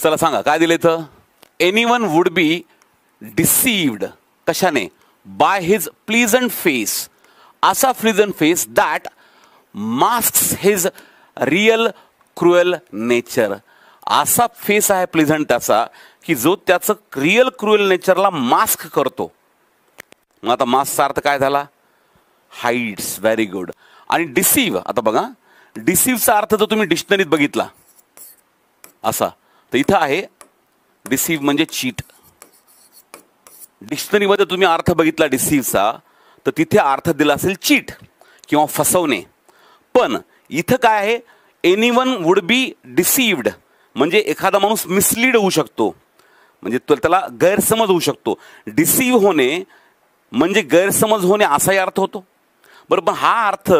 चला सांगा काय दिले तर. एनीवन वुड बी डिसीव्ड कशाने? By his pleasant face. असा pleasant face that masks his real cruel nature. असा फेस आहे प्लीजंट त्याचा की जो त्याचं रियल क्रुएल नेचरला मास्क करतो. मग आता मास्कचा अर्थ काय झाला? हाईड्स. Very good. आणि डिसीव्ह, आता बघा डिसीव्हचा अर्थ जर तुम्ही डिक्शनरीत बघितला असा तर इथं आहे डिसीव्ह म्हणजे चीट. डिक्शनरीमध्ये तुम्ही अर्थ बघितला डिसीव्हचा तर तिथे अर्थ दिला असेल चीट किंवा फसवणे. पण इथं काय आहे? एनीवन वुड बी डिसीव्ड म्हणजे एखादा माणूस मिसलीड होऊ शकतो, म्हणजे त्याला गैरसमज होऊ शकतो. डिसीव्ह होणे म्हणजे गैरसमज होणे असाही अर्थ होतो. बरोबर, हा अर्थ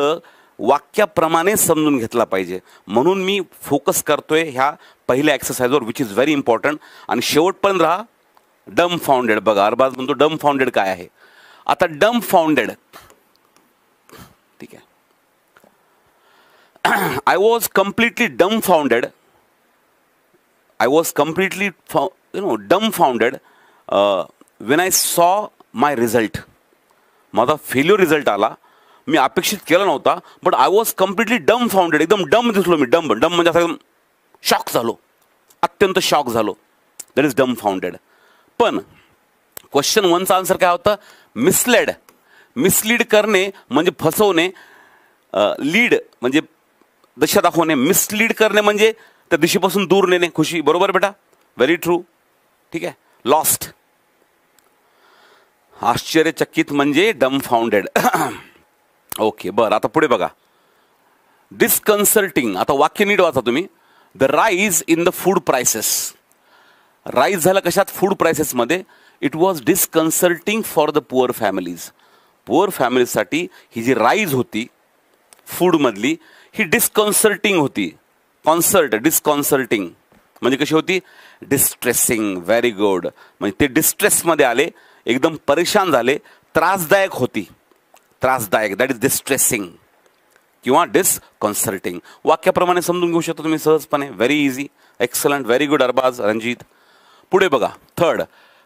वाक्याप्रमाणे समजून घेतला पाहिजे. म्हणून मी फोकस करतोय ह्या पहिल्या एक्सरसाइजवर विच इज व्हेरी इम्पॉर्टंट. आणि शेवटपर्यंत राहा. डम फाउंडेड बघा, अरबाज म्हणतो डम फाउंडेड काय आहे. आता डम फाउंडेड ठीक आहे. आय वॉज कम्प्लिटली डम founded. I was completely dumbfounded when I saw my result. माझा फेल्युअर रिझल्ट आला, मी अपेक्षित केला नव्हता, but I was completely dumbfounded. एकदम डम दिसलो मी. डम म्हणजे असं एकदम शॉक झालो, अत्यंत शॉक झालो. That is dumbfounded. पण क्वेश्चन 1चा आन्सर काय होता? मिसलेड. मिसलीड करणे म्हणजे फसवणे. लीड म्हणजे दिशा दाखवणे. मिसलीड करणे म्हणजे त्या दिशेपासून दूर नेणे, खुशी. बरोबर बेटा, व्हेरी ट्रू. ठीक आहे. लॉस्ट, आश्चर्यचकित म्हणजे डमफाउंडेड. ओके, बरं. आता पुढे बघा. डिस्कन्सर्टिंग. आता वाक्य नीट वाचा तुम्ही. The rise in the food prices. Rise झालं कशात? फूड प्राइसेसमध्ये. It was disconcerting for the poor families. Poor फॅमिलीजसाठी ही जी राईज होती फूडमधली ही डिस्कन्सर्टिंग होती. कॉन्सर्ट, डिस्कॉन्सर्टिंग म्हणजे कशी होती? डिस्ट्रेसिंग. Very good. म्हणजे ते डिस्ट्रेसमध्ये आले, एकदम परेशान झाले, त्रासदायक होती. त्रासदायक, दॅट इज डिस्ट्रेसिंग किंवा डिस्कॉन्सर्टिंग. वाक्याप्रमाणे समजून घेऊ शकता तुम्ही सहजपणे. Very easy. Excellent. Very good Arbaaz, Ranjit. पुढे बघा. Third,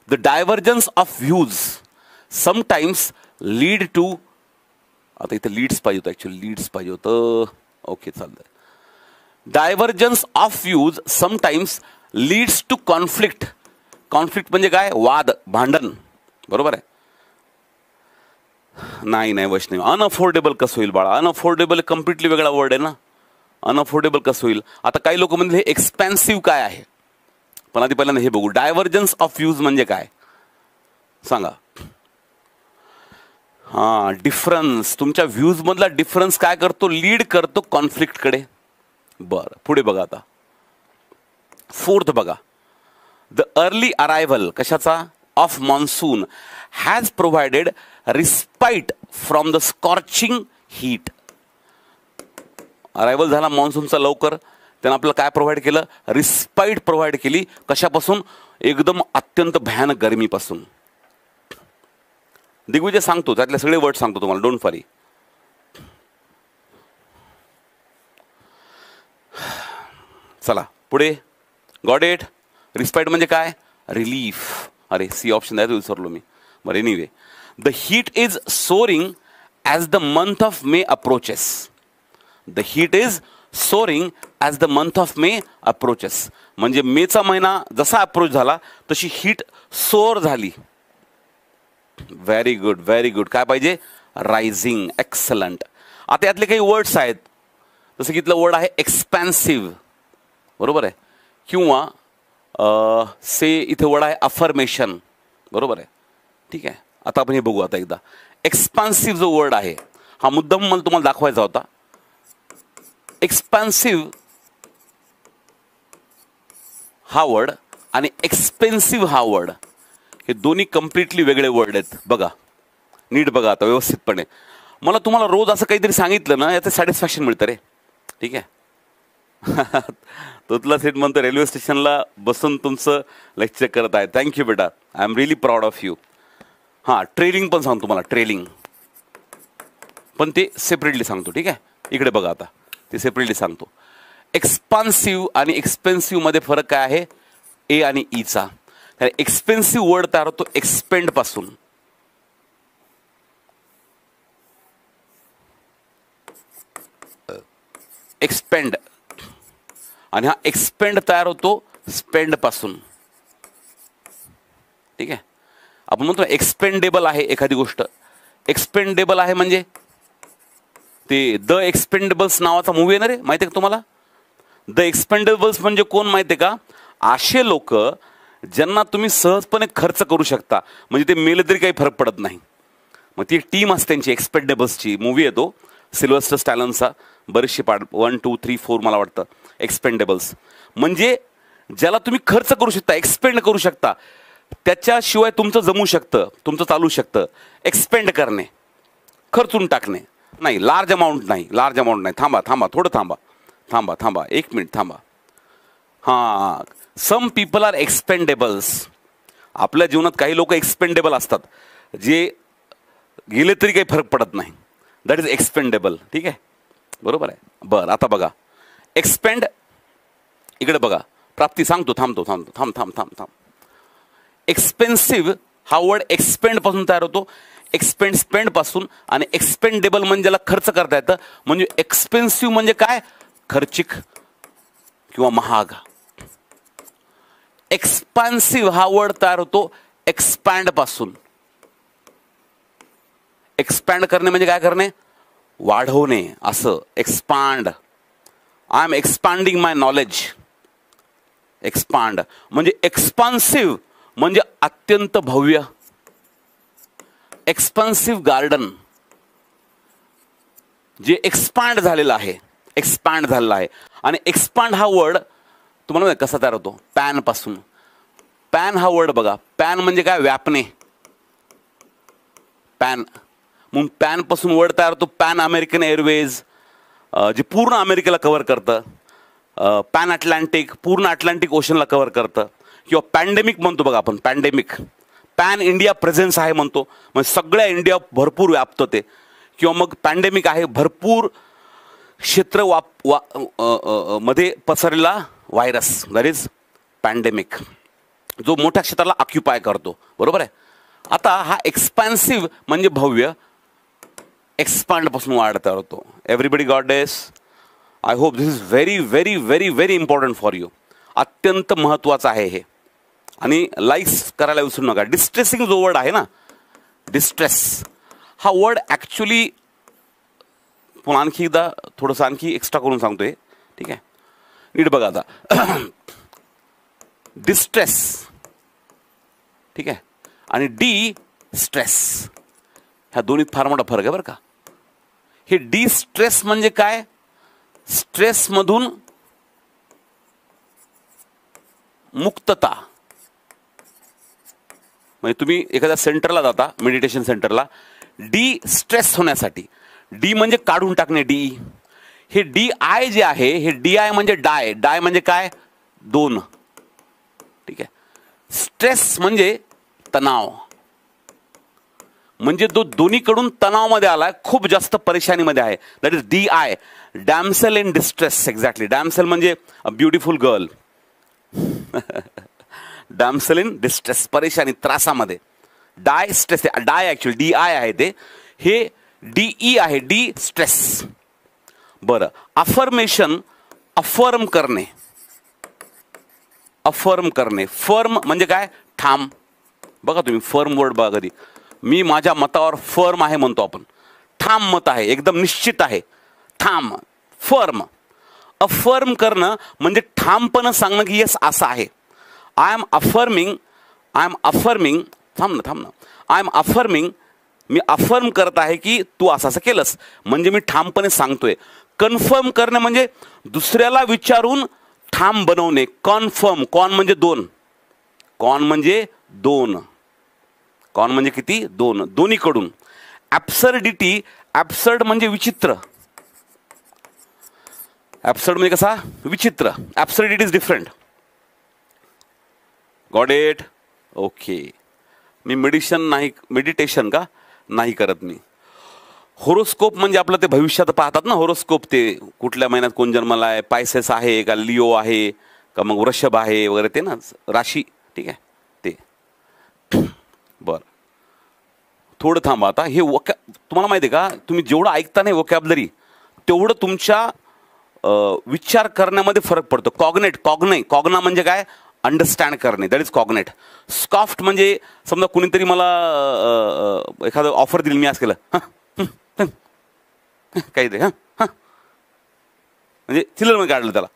the divergence of views sometimes lead to. आता इथे लीड्स पाहिजे होतं, ऍक्च्युअली लीड्स पाहिजे होतं. ओके, चालतंय. Divergence of views sometimes leads to conflict. Conflict म्हणजे काय? वाद, भांडण. बरोबर आहे. नाही वैष्णवी, अनअफोर्डेबल कसं होईल बाळा? अनअफोर्डेबल कम्प्लिटली वेगळा वर्ड आहे ना. अनअफोर्डेबल कसं होईल? आता काही लोक म्हणजे हे एक्सपेन्सिव्ह काय आहे, पण आधी पहिल्यांदा हे बघू. डायव्हर्जन्स ऑफ व्ह्यूज म्हणजे काय सांगा? हां, डिफरन्स. तुमच्या व्ह्यूज मधला डिफरन्स काय करतो? लीड करतो कॉन्फ्लिक्टकडे. बरं, पुढे बघा. आता फोर्थ बघा. द अर्ली अरायव्हल कशाचा? Of monsoon has provided respite from the scorching heat. Arrival झाला मान्सूनचा लवकर, त्यानं आपल्याला काय प्रोव्हाइड केलं? रिस्पाइट प्रोव्हाइड केली. कशापासून? एकदम अत्यंत भयानक गरमीपासून. दिग्विजय सांगतो, त्यातले सगळे वर्ड सांगतो तुम्हाला, डोंट वरी. चला पुढे. Got it. रिस्पाइट म्हणजे काय? रिलीफ. अरे सी ऑप्शन द्यायचं विसरलो मी. बरं, anyway. The heat is soaring as the month of May approaches. The heat is soaring as the month of May approaches म्हणजे मेचा महिना जसा अप्रोच झाला तशी हीट सोअर झाली. Very good, very good. काय पाहिजे? रायझिंग. एक्सलंट. आता यातले काही वर्ड्स आहेत, जसं की इथलं वर्ड आहे एक्सपॅन्सिव्ह. बरोबर आहे. किंवा से इथे वर्ड आहे अफर्मेशन. बरोबर आहे. ठीक आहे. आता आपण हे बघू. आता एकदा एक्सपान्सिव्ह जो वर्ड आहे हा मुद्दाम मला तुम्हाला दाखवायचा होता. एक्सपान्सिव्ह हा वर्ड आणि एक्सपेन्सिव्ह हा वर्ड हे दोन्ही कम्प्लिटली वेगळे वर्ड आहेत. बघा, नीट बघा आता व्यवस्थितपणे. मला तुम्हाला रोज असं काहीतरी सांगितलं ना, याचं सॅटिस्फॅक्शन मिळतं रे. ठीक आहे. तुतला सेट म्हणतो रेल्वे स्टेशनला बसून तुमचं लेक्चर करत आहे. थँक्यू बेटा, I am really proud of you. हां, ट्रेलिंग पण सांगतो मला, ट्रेलिंग पण ते सेपरेटली सांगतो. ठीक आहे. इकडे बघा आता, ते सेपरेटली सांगतो. एक्सपान्सिव्ह आणि एक्सपेन्सिव्ह मध्ये फरक काय आहे? ए आणि ईचा. एक्सपेन्सिव्ह वर्ड तयार होतो एक्सपेंड पासून. एक्सपेंड, आणि हा एक्सपेंड तयार होतो स्पेंड पासून. ठीक आहे, आपण म्हणतो एक्सपेंडेबल आहे एखादी गोष्ट. एक्सपेंडेबल आहे म्हणजे ते द एक्सपेंडेबल्स नावाचा मूवी येणार आहे, माहिती आहे का तुम्हाला? द एक्सपेंडेबल्स म्हणजे कोण माहिती आहे का? असे लोक ज्यांना तुम्ही सहजपणे खर्च करू शकता, म्हणजे ते मेले तरी काही फरक पडत नाही. मग ती टीम असते त्यांची एक्सपेंडेबल्सची. मूवी येतो सिल्व्हस्टर स्टॅलोनचा, बरेचसे पार्ट 1, 2, 3, 4 मला वाटतं. एक्सपेंडेबल्स म्हणजे ज्याला तुम्ही खर्च करू शकता, एक्सपेंड करू शकता, त्याच्याशिवाय तुमचं जमू शकतं, तुमचं चालू शकतं. एक्सपेंड करणे, खर्चून टाकणे. नाही, लार्ज अमाऊंट नाही, लार्ज अमाऊंट नाही. थांबा थांबा थोडं थांबा थांबा थांबा 1 मिनिट थांबा. हां, सम पीपल आर एक्सपेंडेबल्स. आपल्या जीवनात काही लोक एक्सपेंडेबल असतात, जे गेले तरी काही फरक पडत नाही. That is expendable. ठीक आहे, बरोबर आहे. बरं, आता बघा एक्सपेंड, इकडे बघा प्राप्ती सांगतो. थांब थांब थांब थांब थांब. एक्सपेन्सिव्ह हा वर्ड एक्सपेंड पासून तयार होतो, एक्सपेंड स्पेंड पासून. आणि एक्सपेंडेबल म्हणजे ज्याला खर्च करता येतं. म्हणजे एक्सपेन्सिव्ह म्हणजे काय? खर्चिक किंवा महाग. एक्सपान्सिव्ह हा वर्ड तयार होतो एक्सपॅन्ड पासून. एक्सपॅन्ड करणे म्हणजे काय करणे? वाढवणे, असं. Expand, I am expanding my knowledge. Expand म्हणजे. एक्सपान्सिव्ह म्हणजे अत्यंत भव्य. एक्सपान्सिव्ह गार्डन जे एक्सपांड झालेलं आहे, एक्सपांड झालेला आहे. आणि एक्सपांड हा वर्ड तुम्हाला माहिती कसा तयार होतो? पॅन पासून. पॅन हा वर्ड बघा, पॅन म्हणजे काय? व्यापणे. पॅन, मग पॅन पासून वर्ड तयार होतो पॅन अमेरिकन एअरवेज, जे पूर्ण अमेरिकेला कव्हर करतं. पॅन अटलांटिक, पूर्ण अटलांटिक ओशनला कव्हर करतं. किंवा पॅन्डेमिक म्हणतो बघा आपण, पॅन्डेमिक. पॅन इंडिया प्रेझेन्स आहे म्हणतो, म्हणजे सगळ्या इंडिया भरपूर व्यापतं ते. किंवा मग पॅन्डेमिक आहे भरपूर क्षेत्र मध्ये पसरलेला व्हायरस, दॅट इज पॅन्डेमिक, जो मोठ्या क्षेत्राला ऑक्युपाय करतो. बरोबर आहे. आता हा एक्सपान्सिव्ह म्हणजे भव्य, एक्सपांड पासून वाढता होतो. Everybody got this? I hope this is very very very very important for you. अत्यंत महत्त्वाचं आहे हे. आणि लाईक्स करायला विसरू नका. डिस्ट्रेसिंग जो वर्ड आहे ना, डिस्ट्रेस हा वर्ड ॲक्च्युली, पण आणखी एकदा थोडंसं आणखी एक्स्ट्रा करून सांगतोय. ठीक आहे, नीट बघा आता. डिस्ट्रेस, ठीक आहे, आणि डी स्ट्रेस, ह्या दोन्हीत फार मोठा फरक आहे बरं का. हे डी स्ट्रेस म्हणजे काय? स्ट्रेसमधून मुक्तता. म्हणजे तुम्ही एखाद्या सेंटरला जाता, मेडिटेशन सेंटरला, डी स्ट्रेस होण्यासाठी. डी म्हणजे काढून टाकणे, डी. हे डी आय जे आहे, हे डी आय म्हणजे डाय. डाय म्हणजे काय? 2. ठीक आहे. स्ट्रेस म्हणजे तणाव, म्हणजे तो दोन्हीकडून तणावामध्ये आलाय, खूप जास्त परेशानीमध्ये आहे. That is D I, damsel in distress. Exactly, damsel म्हणजे a beautiful girl. Damsel in distress, परेशानी, त्रासामध्ये. Die stress, die actually D I आहे ते. हे डीई आहे, डी स्ट्रेस. बरं, अफर्मेशन, अफर्म करणे. अफर्म करणे, फर्म म्हणजे काय? ठाम. बघा तुम्ही फर्म वर्ड बघा कधी. मी माझ्या मतावर फर्म आहे म्हणतो आपण. ठाम मत आहे, एकदम निश्चित आहे, ठाम, फर्म. अफर्म करणं म्हणजे ठामपणं सांगणं की येस असं आहे. I am affirming, I am affirming, थांब ना, आय एम अफर्मिंग, मी अफर्म करत आहे की तू असं असं केलंस, म्हणजे मी ठामपणे सांगतोय. कन्फर्म करणं म्हणजे दुसऱ्याला विचारून ठाम बनवणे. कॉन्फर्म, कॉन म्हणजे 2, कॉन म्हणजे 2, कॉन म्हणजे किती? 2, दोन्हीकडून. ॲब्सर्डिटी, ॲब्सर्ड म्हणजे विचित्र. ॲब्सर्ड म्हणजे कसा? विचित्र. Absurdity is different. Got it? Okay. मी मेडिटेशन का नाही करत मी. होरोस्कोप म्हणजे आपलं ते भविष्यात पाहतात ना, होरोस्कोप. ते कुठल्या महिन्यात कोण जन्माला आहे, पायसेस आहे का लिओ आहे, का मग वृषभ आहे वगैरे ते ना राशी, ठीक आहे ते. बरं थोडं थांबा आता. हे तुम्हाला माहिती आहे का, तुम्ही जेवढं ऐकता नाही वोकॅबलरी तेवढं तुमच्या विचार करण्यामध्ये फरक पडतो. कॉग्ना म्हणजे काय, अंडरस्टँड करणे, दॅट इज कॉग्नेट. स्कॉफ्ट म्हणजे समजा कुणीतरी मला एखादं ऑफर दिली, मी आज केलं काही ते म्हणजे चिल्लर मध्ये काढलं त्याला,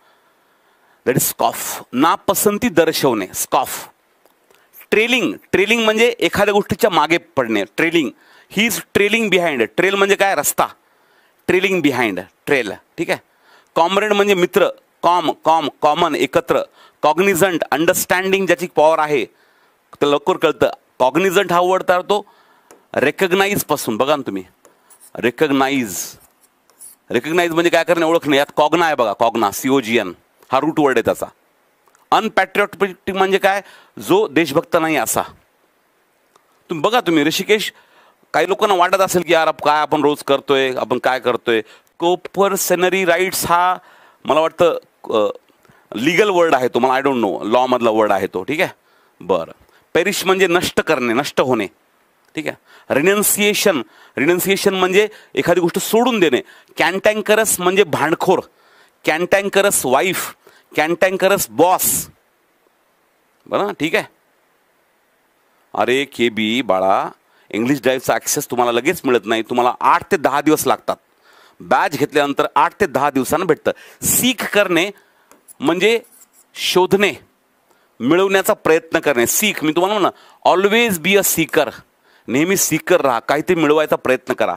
दॅट इज स्कॉफ. नापसंती दर्शवणे, स्कॉफ. ट्रेलिंग म्हणजे एखाद्या गोष्टीच्या मागे पडणे, trailing. He is trailing behind. Trail म्हणजे काय, रस्ता. ट्रेलिंग बिहाइंड, ट्रेल, ठीक आहे. कॉम्रेड म्हणजे मित्र, कॉमन एकत्र. कॉग्निझंट अंडरस्टँडिंग, ज्याची पॉवर आहे ते लवकर कळतं. कॉग्निझंट हा वर्ड तयार होतो रेकग्नाइज पासून. बघा ना तुम्ही, रेकग्नाइज म्हणजे काय करणे, ओळखणे. यात कॉग्ना आहे बघा, कॉग्ना, COGN हा रूट वर्ड आहे त्याचा. अनपॅट्रिऑटिक म्हणजे काय, जो देशभक्त नाही असा. तुम्ही बघा, तुम्ही ऋषिकेश, काही लोकांना वाटत असेल की यार काय आपण रोज करतोय, आपण काय करतोय. कोपर्सनरी राईट्स हा मला वाटतं लीगल वर्ड आहे तो, मला आय डोंट नो, लॉ मधला वर्ड आहे तो, ठीक आहे. बरं. पेरिश म्हणजे नष्ट करणे, नष्ट होणे, ठीक आहे. रिनन्सिएशन म्हणजे एखादी गोष्ट सोडून देणे. कॅन्टँकरस म्हणजे भांडखोर. कॅन्टँकरस वाईफ, कॅन्टँकरस बॉस. बरं, ठीक आहे. अरे KB बाळा, इंग्लिश ड्राईव्हचा ॲक्सेस तुम्हाला लगेच मिळत नाही, तुम्हाला 8 ते 10 दिवस लागतात. बॅच घेतल्यानंतर 8 ते 10 दिवसांना भेटतं. सीख करणे म्हणजे शोधणे, मिळवण्याचा प्रयत्न करणे. सीख, मी तुम्हाला म्हणा, ऑलवेज बी अ सीकर. नेहमी सीकर राहा, काहीतरी मिळवायचा प्रयत्न करा.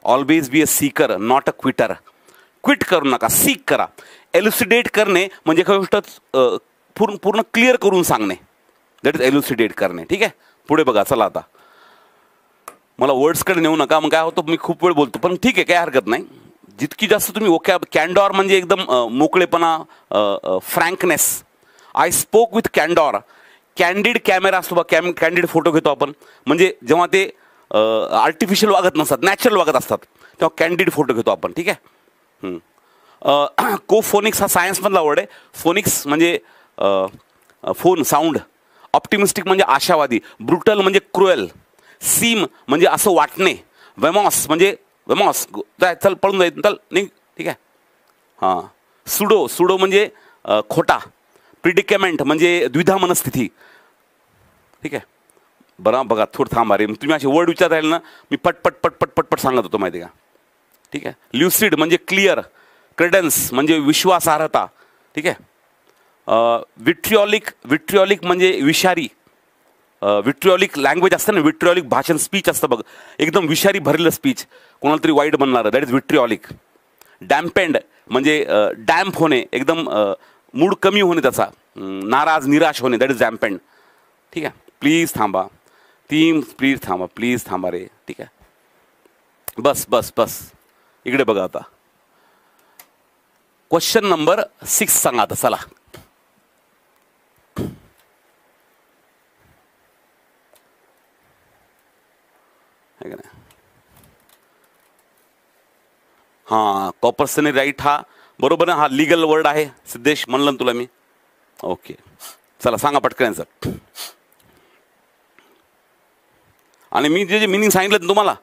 Always be a Sikar, not a Quetta. Quit करू नका, सीक करा. एल्युसिडेट करणे म्हणजे एखादी गोष्ट पूर्ण क्लिअर करून सांगणे, दॅट इज एल्युसिडेट करणे, ठीक आहे. पुढे बघा, चला आता. मला वर्ड्सकडे नेऊ नका, मग काय होतं मी खूप वेळ बोलतो, पण ठीक आहे, काय हरकत नाही. जितकी जास्त तुम्ही कॅन्डॉर म्हणजे एकदम मोकळेपणा, frankness. I spoke with candour. Candid camera असतो बा, कॅन्डिड फोटो घेतो आपण, म्हणजे जेव्हा ते आर्टिफिशियल वागत नसतात, नॅचरल वागत असतात, तेव्हा कॅन्डिड फोटो घेतो आपण, ठीक आहे. कोफोनिक्स हा सायन्समधला वर्ड आहे. फोनिक्स म्हणजे फोन, साऊंड. ऑप्टिमिस्टिक म्हणजे आशावादी. ब्रुटल म्हणजे क्रुएल. सीम म्हणजे असं वाटणे. वेमॉस म्हणजे चल पळून जाईल, चल निघ, ठीक आहे. हां. सुडो म्हणजे खोटा. प्रिडिकेमेंट म्हणजे द्विधा मनस्थिती, ठीक आहे. बरं बघा, थोडं थांबा रे, तुम्ही असे वर्ड विचार राहिले ना, मी पटपट सांगत होतो, माहिती का, ठीक आहे. ल्युसिड म्हणजे क्लिअर. क्रेडन्स म्हणजे विश्वासार्हता, ठीक आहे. विट्रिऑलिक म्हणजे विषारी. विट्रिऑलिक लँग्वेज असतं ना, विट्रिऑलिक भाषण, स्पीच असतं बघ, एकदम विषारी भरलेलं स्पीच, कोणाला तरी वाईट बनणारं, दॅट इज विट्रिऑलिक. डॅम्पेंड म्हणजे डॅम्प होणे, एकदम मूड कमी होणे त्याचा, नाराज निराश होणे, दॅट इज डॅम्पेंड, ठीक आहे. प्लीज थांबा, प्लीज थांबा रे, ठीक आहे. बस इकडे बघा आता. क्वेश्चन नंबर 6 सांगा आता, चला. हां, कॉपर्सनरी राईट हा बरोबर ना, हा लीगल वर्ड आहे. सिद्धेश म्हणलं तुला मी, ओके. चला सांगा पटकन सर. आणि मी जे मिनिंग सांगितलं तुम्हाला,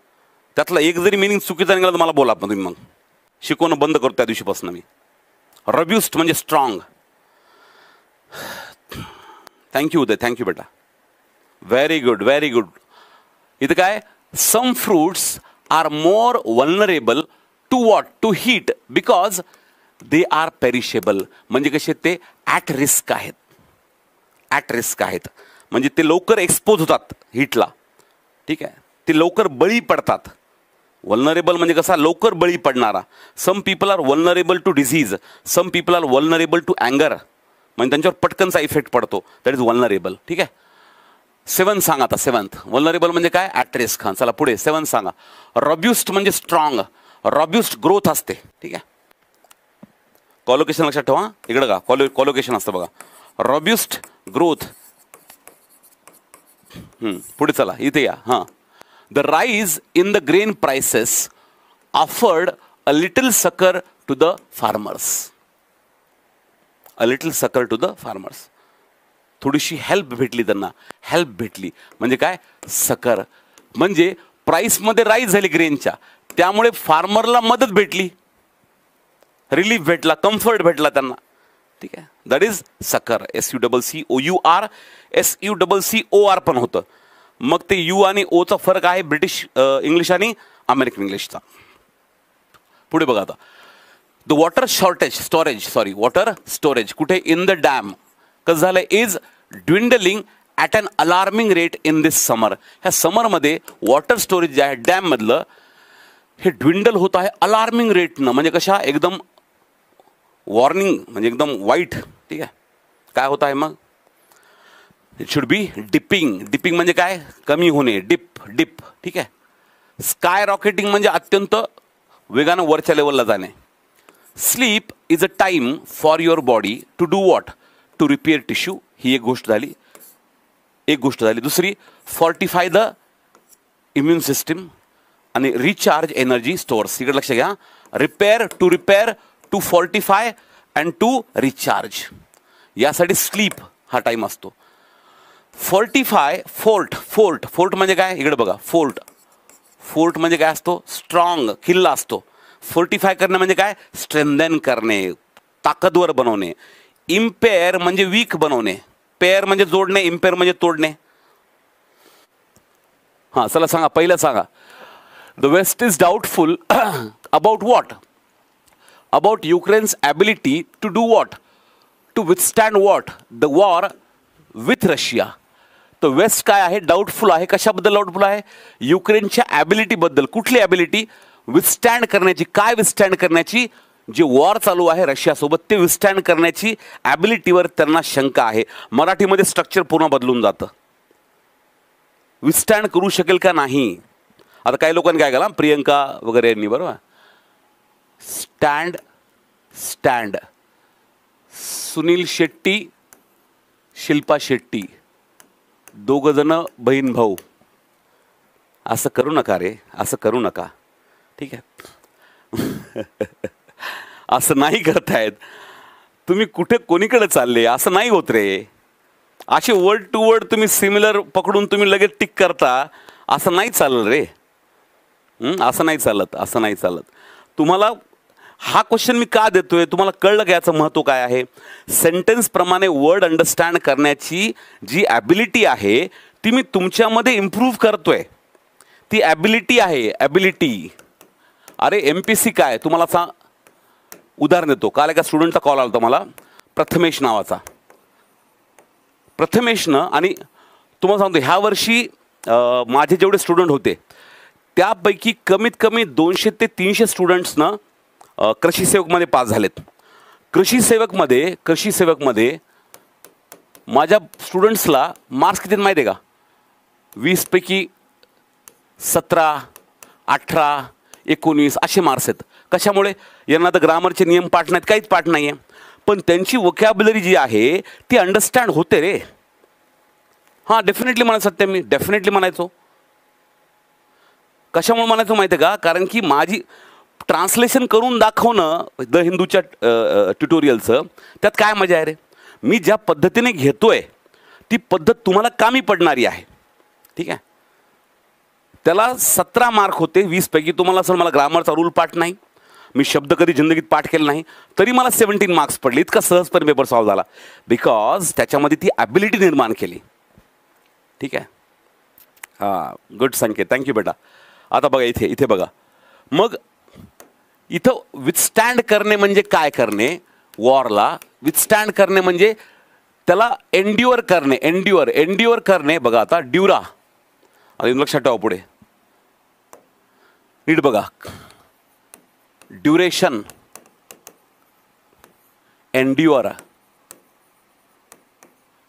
त्यातला एक जरी मिनिंग चुकीचा निघाला तर मला बोला, पण तुम्ही मग शिकवणं बंद करतो त्या दिवशीपासून मी. रब्युस्ट म्हणजे स्ट्रॉंग. थँक्यू उदय, थँक्यू बेटा, व्हेरी गुड. इथं काय, some fruits are more vulnerable to what, to heat, because they are perishable. म्हणजे कसे, ते ॲट रिस्क आहेत, म्हणजे ते लवकर एक्सपोज होतात हीटला, ठीक आहे. ते लवकर बळी पडतात. वल्नरेबल म्हणजे कसा, लवकर बळी पडणारा. Some people are vulnerable to disease, some people are vulnerable to अँगर, म्हणजे त्यांच्यावर पटकनचा इफेक्ट पडतो, दॅट इज वल्नरेबल, ठीक आहे. 7 सांगा आता. 7th वल्नरेबल म्हणजे काय, ॲट रिस्क. चला पुढे 7 सांगा. रॉब्युस्ट म्हणजे स्ट्रॉंग. रॉब्युस्ट ग्रोथ असते, ठीक आहे. कॉलोकेशन लक्षात ठेवा, इकडे का कॉलोकेशन असतं बघा. Robust growth. पुढे चला, इथे या. हां. The rise in the grain prices offered a little succour to the farmers. A little succour to the farmers. थोडीशी हेल्प भेटली त्यांना. हेल्प भेटली म्हणजे काय, सकर. म्हणजे प्राईसमध्ये राईज झाली ग्रेनच्या, त्यामुळे फार्मरला मदत भेटली, रिलीफ भेटला, कम्फर्ट भेटला त्यांना. ठीक आहे, दॅट इज सकर. SUCCOUR. SUCCOR पण होतं. मग ते यू आणि ओचा फरक आहे ब्रिटिश इंग्लिश आणि अमेरिकन इंग्लिशचा. पुढे बघा आता, द वॉटर स्टोरेज कुठे, इन द डॅम. कसं झालं, is dwindling at an alarming rate in this summer. ह्या समरमध्ये वॉटर स्टोरेज जे आहे डॅममधलं, हे ड्विंडल होत आहे अलार्मिंग रेटनं. म्हणजे कशा, एकदम वॉर्निंग, म्हणजे एकदम वाईट. ठीक आहे, काय होत आहे मग, it should B dipping. Dipping म्हणजे काय, कमी होणे, डिप. ठीक आहे, स्काय रॉकेटिंग म्हणजे अत्यंत वेगानं वरच्या लेवलला जाणे. Sleep is a time for your body to do what, to repair tissue. ही एक गोष्ट झाली. दुसरी, फॉर्टिफाय द इम्युन सिस्टीम आणि रिचार्ज एनर्जी स्टोअर्स. इकडे लक्ष घ्या, repair, to fortify and to recharge. यासाठी स्लीप हा टाइम असतो. फॉर्टिफाय, फोर्ट म्हणजे काय, इकडे बघा, फोर्ट म्हणजे काय असतो, स्ट्रॉंग, किल्ला असतो. फोर्टिफाय करणे म्हणजे काय, स्ट्रेंथन करणे, ताकदवर बनवणे. इम्पेअर म्हणजे वीक बनवणे. पेअर म्हणजे जोडणे, इम्पेअर म्हणजे तोडणे. हां, चला सांगा, पहिलं सांगा. The west is doubtful about what, about Ukraine's ability to do what, to withstand what, the war with Russia. तर वेस्ट काय आहे, डाऊटफुल आहे. कशाबद्दल डाऊटफुल आहे, युक्रेनच्या ॲबिलिटीबद्दल. कुठली ॲबिलिटी, विथस्टँड करण्याची. काय विथस्टँड करण्याची, जे वॉर चालू आहे रशियासोबत ते विथस्टँड करण्याची ॲबिलिटीवर त्यांना शंका आहे. मराठीमध्ये स्ट्रक्चर पूर्ण बदलून जातं. विथस्टँड करू शकेल का नाही. आता काही लोकांनी काय केलं, प्रियंका वगैरे यांनी, बरोबर, स्टँड, सुनील शेट्टी, शिल्पा शेट्टी, दोघं जण बहीण भाऊ. असं करू नका रे, असं करू नका. ठीक आहे, असं नाही करतायत तुम्ही. कुठे कोणीकडे चालले, असं नाही होत रे. असे वर्ड टू वर्ड तुम्ही सिमिलर पकडून तुम्ही लगेच टिक करता, असं नाही चाललं रे. असं नाही चालत. तुम्हाला हा क्वेश्चन मी का देतोय, तुम्हाला कळलं का याचं महत्त्व काय आहे. सेंटेन्स प्रमाणे वर्ड अंडरस्टँड करण्याची जी ॲबिलिटी आहे ती मी तुमच्यामध्ये इम्प्रूव्ह करतोय. ती ॲबिलिटी आहे, ॲबिलिटी. अरे MPC काय, तुम्हाला उदाहरण देतो. काल एका स्टुडंटचा कॉल आला होता मला, प्रथमेश नावाचा. प्रथमेशनं, आणि तुम्हाला सांगतो ह्या वर्षी माझे जेवढे स्टुडंट होते त्यापैकी कमीत कमी 200 ते 300 स्टुडंट्सनं कृषी सेवकमध्ये पास झालेत. कृषी सेवकमध्ये माझ्या स्टुडंट्सला मार्क्स किती माहिती आहे का, 20 पैकी 17, 18, 19 असे मार्क्स आहेत. कशामुळे, यांना तर ग्रामरचे नियम पाठ नाहीत, काहीच पाठ नाही आहे, पण त्यांची वोकॅब्युलरी जी आहे ती अंडरस्टँड होते रे. हां, डेफिनेटली म्हणायचं सत्य, मी डेफिनेटली म्हणायचो. कशामुळे म्हणायचो माहिती आहे का, कारण की माझी ट्रान्सलेशन करून दाखवणं द हिंदूच्या ट्युटोरियलचं, त्यात काय मजा आहे रे. मी ज्या पद्धतीने घेतोय ती पद्धत तुम्हाला कामी पडणारी आहे. ठीक आहे, त्याला 17 मार्क होते 20 पैकी. तुम्हाला असं, मला ग्रामरचा रूल पाठ नाही, मी शब्द कधी जिंदगीत पाठ केला नाही, तरी मला 17 मार्क्स पडले. इतका सहजपणे पेपर सॉल्व्ह झाला, बिकॉज त्याच्यामध्ये ती ॲबिलिटी निर्माण केली. ठीक आहे, हां, गुड संकेत, थँक्यू बेटा. आता बघा, इथे बघा, मग इथं विथस्टँड करणे म्हणजे काय करणे, वॉरला विथस्टँड करणे म्हणजे त्याला एन्ड्युअर करणे. बघा आता ड्युरा, आता लक्षात ठेवा, पुढे नीट बघा. ड्युरेशन, एन्ड्युअर,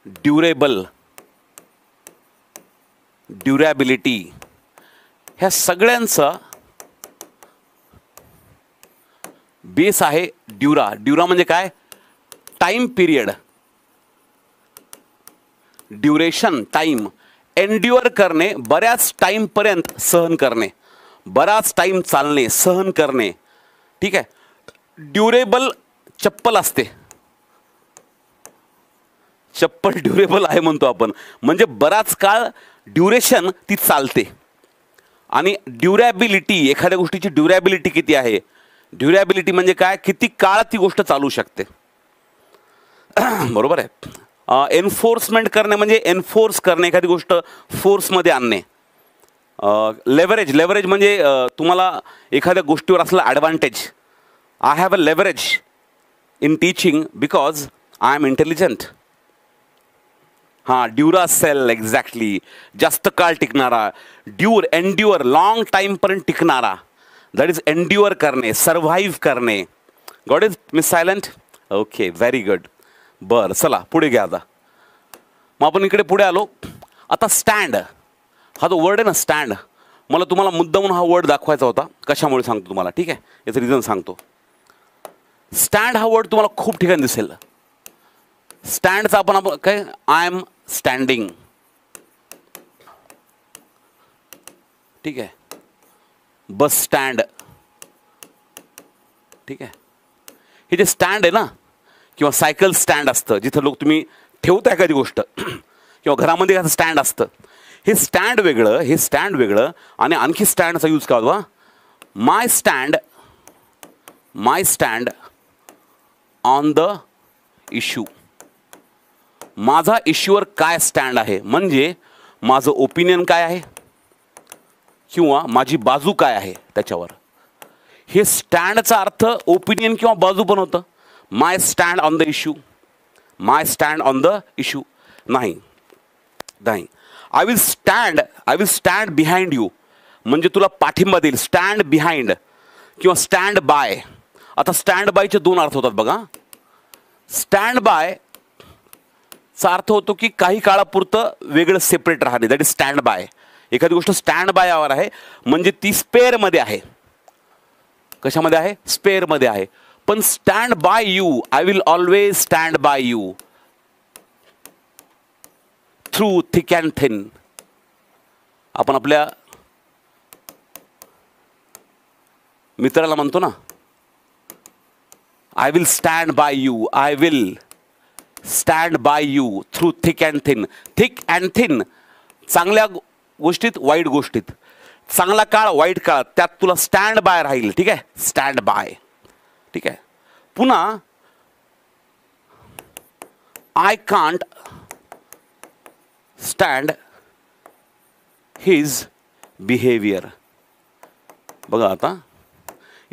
ड्युरेबल, ड्युरॅबिलिटी, ह्या सगळ्यांचा बेस आहे ड्युरा. म्हणजे काय, time period. Duration, time. Endure करणे, बऱ्याच टाईमपर्यंत सहन करणे, बराच टाइम चालणे, सहन करणे. ठीक आहे, ड्युरेबल चप्पल असते, चप्पल ड्युरेबल आहे म्हणतो आपण, म्हणजे बराच काळ ड्युरेशन ती चालते. आणि ड्युरॅबिलिटी, एखाद्या गोष्टीची ड्युरॅबिलिटी किती आहे, ड्युरॅबिलिटी म्हणजे काय, किती काळ ती गोष्ट चालू शकते. बरोबर आहे. एन्फोर्समेंट करणे म्हणजे एन्फोर्स करणे, एखादी गोष्ट फोर्समध्ये आणणे. लेव्हरेज, लेव्हरेज म्हणजे तुम्हाला एखाद्या गोष्टीवर असला advantage. I have a leverage in teaching because I am intelligent. हां, ड्युरासेल, एक्झॅक्टली, जास्त काळ टिकणारा. एन्ड्युअर, लॉंग टाईमपर्यंत टिकणारा. दॅट इज एन्ड्युअर करणे, सर्व्हाइव्ह करणे. Got is miss silent. Okay, very good. बरं, चला पुढे घ्या. आता मग आपण इकडे पुढे आलो. आता स्टँड, हा जो वर्ड आहे ना स्टँड, मला तुम्हाला मुद्दामून हा वर्ड दाखवायचा होता. कशामुळे सांगतो तुम्हाला, ठीक आहे, याचं रिझन सांगतो. स्टँड हा वर्ड तुम्हाला खूप ठिकाणी दिसेल. स्टँडचा आपण काय, आय एम स्टँडिंग, ठीक आहे. बस स्टँड, ठीक आहे. हे जे स्टँड आहे ना, किंवा सायकल स्टँड असतं, जिथं लोक तुम्ही ठेवता एखादी गोष्ट, किंवा घरामध्ये असं स्टँड असतं. हे स्टँड वेगळं, हे स्टँड वेगळं. आणि आणखी स्टँडचा यूज का होता, my stand, my stand on the issue. माझा इश्यूवर काय स्टँड आहे, म्हणजे माझं ओपिनियन काय आहे किंवा माझी बाजू काय आहे त्याच्यावर. हे स्टँडचा अर्थ ओपिनियन किंवा बाजू पण होतं. My stand on the issue, my stand on the issue नाही, नाही. I will stand behind you, म्हणजे तुला पाठिंबा देईल. स्टँड बिहाइंड किंवा स्टँड बाय. आता स्टँड बायचे दोन अर्थ होतात बघा. स्टँड बाय चा अर्थ होतो की काही काळापुरतं वेगळं सेपरेट राहणे, दॅट इज स्टँड बाय. एखादी गोष्ट स्टँड बायवर आहे म्हणजे ती स्पेअरमध्ये आहे. कशामध्ये आहे, स्पेअरमध्ये आहे. पण stand by you, I will always stand by you through thick and thin. आपण आपल्या मित्राला म्हणतो ना, I will stand by you, I will stand by you through thick and thin. Thick and thin, चांगल्या गोष्टीत, वाईट गोष्टीत. चांगला काळ, वाईट काळ, त्यात तुला स्टँड बाय राहील, ठीक आहे. स्टँड बाय, ठीक आहे. पुन्हा I can't stand his behaviour. बघा आता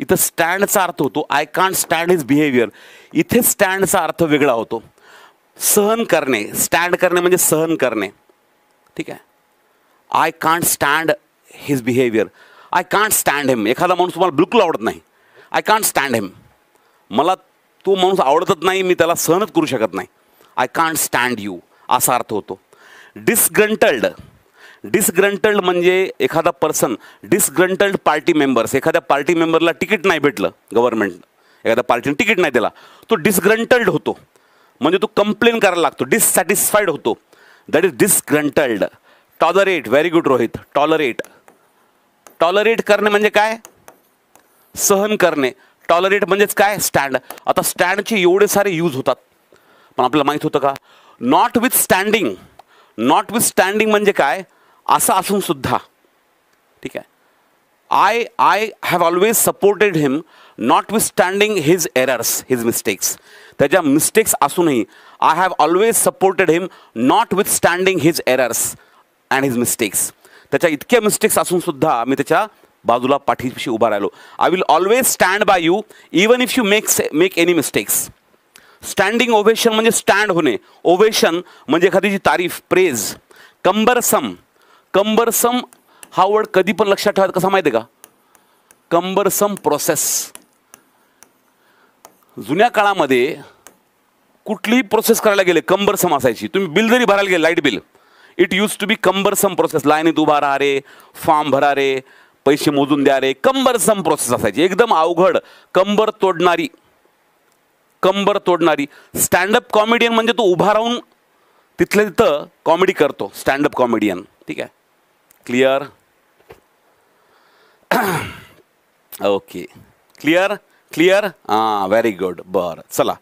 इथं स्टँडचा अर्थ होतो I can't stand his behaviour. इथे स्टँडचा अर्थ वेगळा होतो, सहन करणे. स्टँड करणे म्हणजे सहन करणे, ठीक आहे. I can't stand his behaviour, I can't stand him. एखादा माणूस तुम्हाला बिलकुल आवडत नाही, आय कांट स्टँड हिम, मला तो माणूस आवडतच नाही, मी त्याला सहनच करू शकत नाही. आय कांट स्टँड यू असा अर्थ होतो. डिसग्रंटल्ड, डिसग्रंटल्ड म्हणजे एखादा पर्सन, डिसग्रंटल्ड पार्टी मेंबर्स. एखाद्या पार्टी मेंबरला तिकीट नाही भेटलं, गव्हर्नमेंट एखाद्या पार्टीने तिकीट नाही दिला, तो डिसग्रंटल्ड होतो, म्हणजे तो कंप्लेन करायला लागतो. डिससॅटिस्फाईड होतो, that is disgruntled. Tolerate, very good Rohit. Tolerate, tolerate करणे म्हणजे काय, सहन करणे. टॉलरेट म्हणजेच काय, स्टँड. आता स्टँडचे एवढे सारे यूज होतात, पण आपल्याला माहित होतं का, not with standing. Not with standing म्हणजे काय, असं असून सुद्धा, ठीक आहे. I have always supported him not with standing his errors, his mistakes. त्याच्या मिस्टेक्स असूनही I have always supported him not with standing his errors and his mistakes. त्याच्या इतक्या मिस्टेक्स असून सुद्धा मी त्याच्या बाजूला पाठीशी उभा राहिलो. I will always stand by you even if you make any mistakes. Standing ovation म्हणजे स्टँड होणे. ओव्हेशन म्हणजे एखाद्याची तारीफ, प्रेज. कंबरसम, कंबरसम हा वर्ड कधी पण लक्षात ठेवायचा, कसा माहिती आहे का, कंबरसम प्रोसेस. जुन्या काळामध्ये कुठलीही प्रोसेस करायला गेले कंबरसम असायची. तुम्ही बिल जरी भरायला गेले, light bill, it used to be cumbersome process. लाईनीत उभा राहा रे, फॉर्म भरा रे, पैसे मोजून द्या रे, कंबरसम प्रोसेस असायची, एकदम अवघड, कंबर तोडणारी, कंबर तोडणारी. स्टँडअप कॉमेडियन म्हणजे तो उभा राहून तिथल्या तिथं कॉमेडी करतो, स्टँडअप कॉमेडियन, ठीक आहे. क्लिअर, ओके, क्लिअर, क्लिअर, हां, व्हेरी गुड. बरं, चला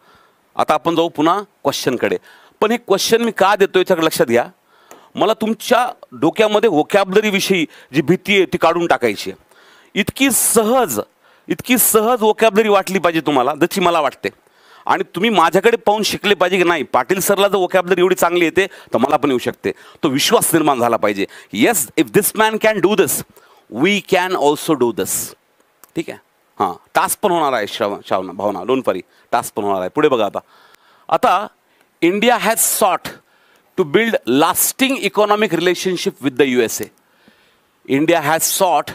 आता आपण जाऊ पुन्हा क्वेश्चनकडे. पण हे क्वेश्चन मी का देतो याच्याकडे लक्षात घ्या. मला तुमच्या डोक्यामध्ये व्होकॅब्युलरी विषयी जी भीती आहे ती काढून टाकायची आहे. इतकी सहज व्होकॅब्युलरी वाटली पाहिजे तुम्हाला जशी मला वाटते. आणि तुम्ही माझ्याकडे पाहून शिकले पाहिजे की नाही, पाटील सरला जर व्होकॅब्युलरी एवढी चांगली येते तर मला पण येऊ शकते. तो विश्वास निर्माण झाला पाहिजे. Yes, if this man can do this, we can also do this. ठीक आहे. हां, टास्क पण होणार आहे. Shawna Bhavana don't worry, task पण होणार आहे. पुढे बघा. आता India has sought to build lasting economic relationship with the USA. India has sought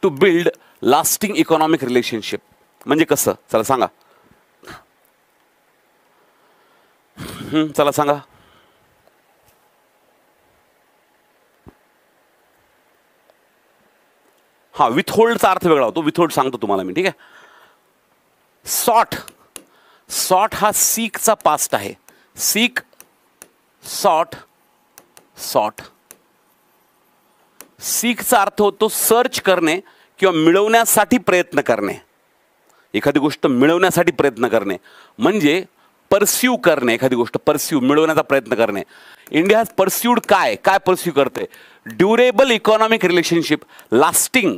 to build lasting economic relationship म्हणजे कसं? चला सांगा. चला सांगा. हा, विथहोल्डचा अर्थ वेगळा होतो. विथहोल्ड सांगतो तुम्हाला मी. ठीक आहे. सॉट हा सीकचा पास्ट आहे. Seek, sought. सीकचा अर्थ होतो सर्च करणे किंवा मिळवण्यासाठी प्रयत्न करणे. एखादी गोष्ट मिळवण्यासाठी प्रयत्न करणे म्हणजे परस्यू करणे. एखादी गोष्ट परस्यू मिळवण्याचा प्रयत्न करणे. इंडिया हॅज परस्यूड काय परस्यू करते? Durable economic relationship, lasting,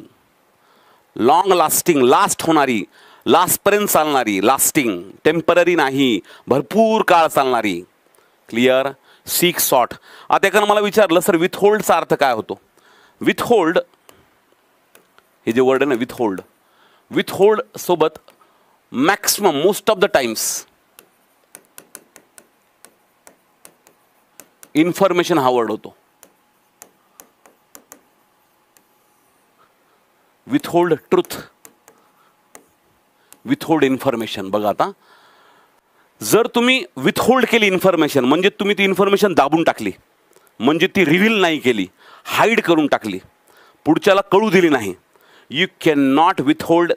long lasting, last होणारी, लास्टपर्यंत चालणारी, लास्टिंग, टेम्पररी नाही, भरपूर काळ चालणारी. क्लिअर? Seek, sought. आता एकानं मला विचारलं सर विथहोल्डचा अर्थ काय होतो? विथहोल्ड हे जे वर्ड आहे ना, विथहोल्ड सोबत maximum, most of the times information हा वर्ड होतो. Withhold truth, withhold information. बघा आता, जर तुम्ही विथहोल्ड केली इन्फॉर्मेशन म्हणजे तुम्ही ती इन्फॉर्मेशन दाबून टाकली, म्हणजे ती रिव्हील नाही केली, हाईड करून टाकली, पुढच्याला कळू दिली नाही. You can not withhold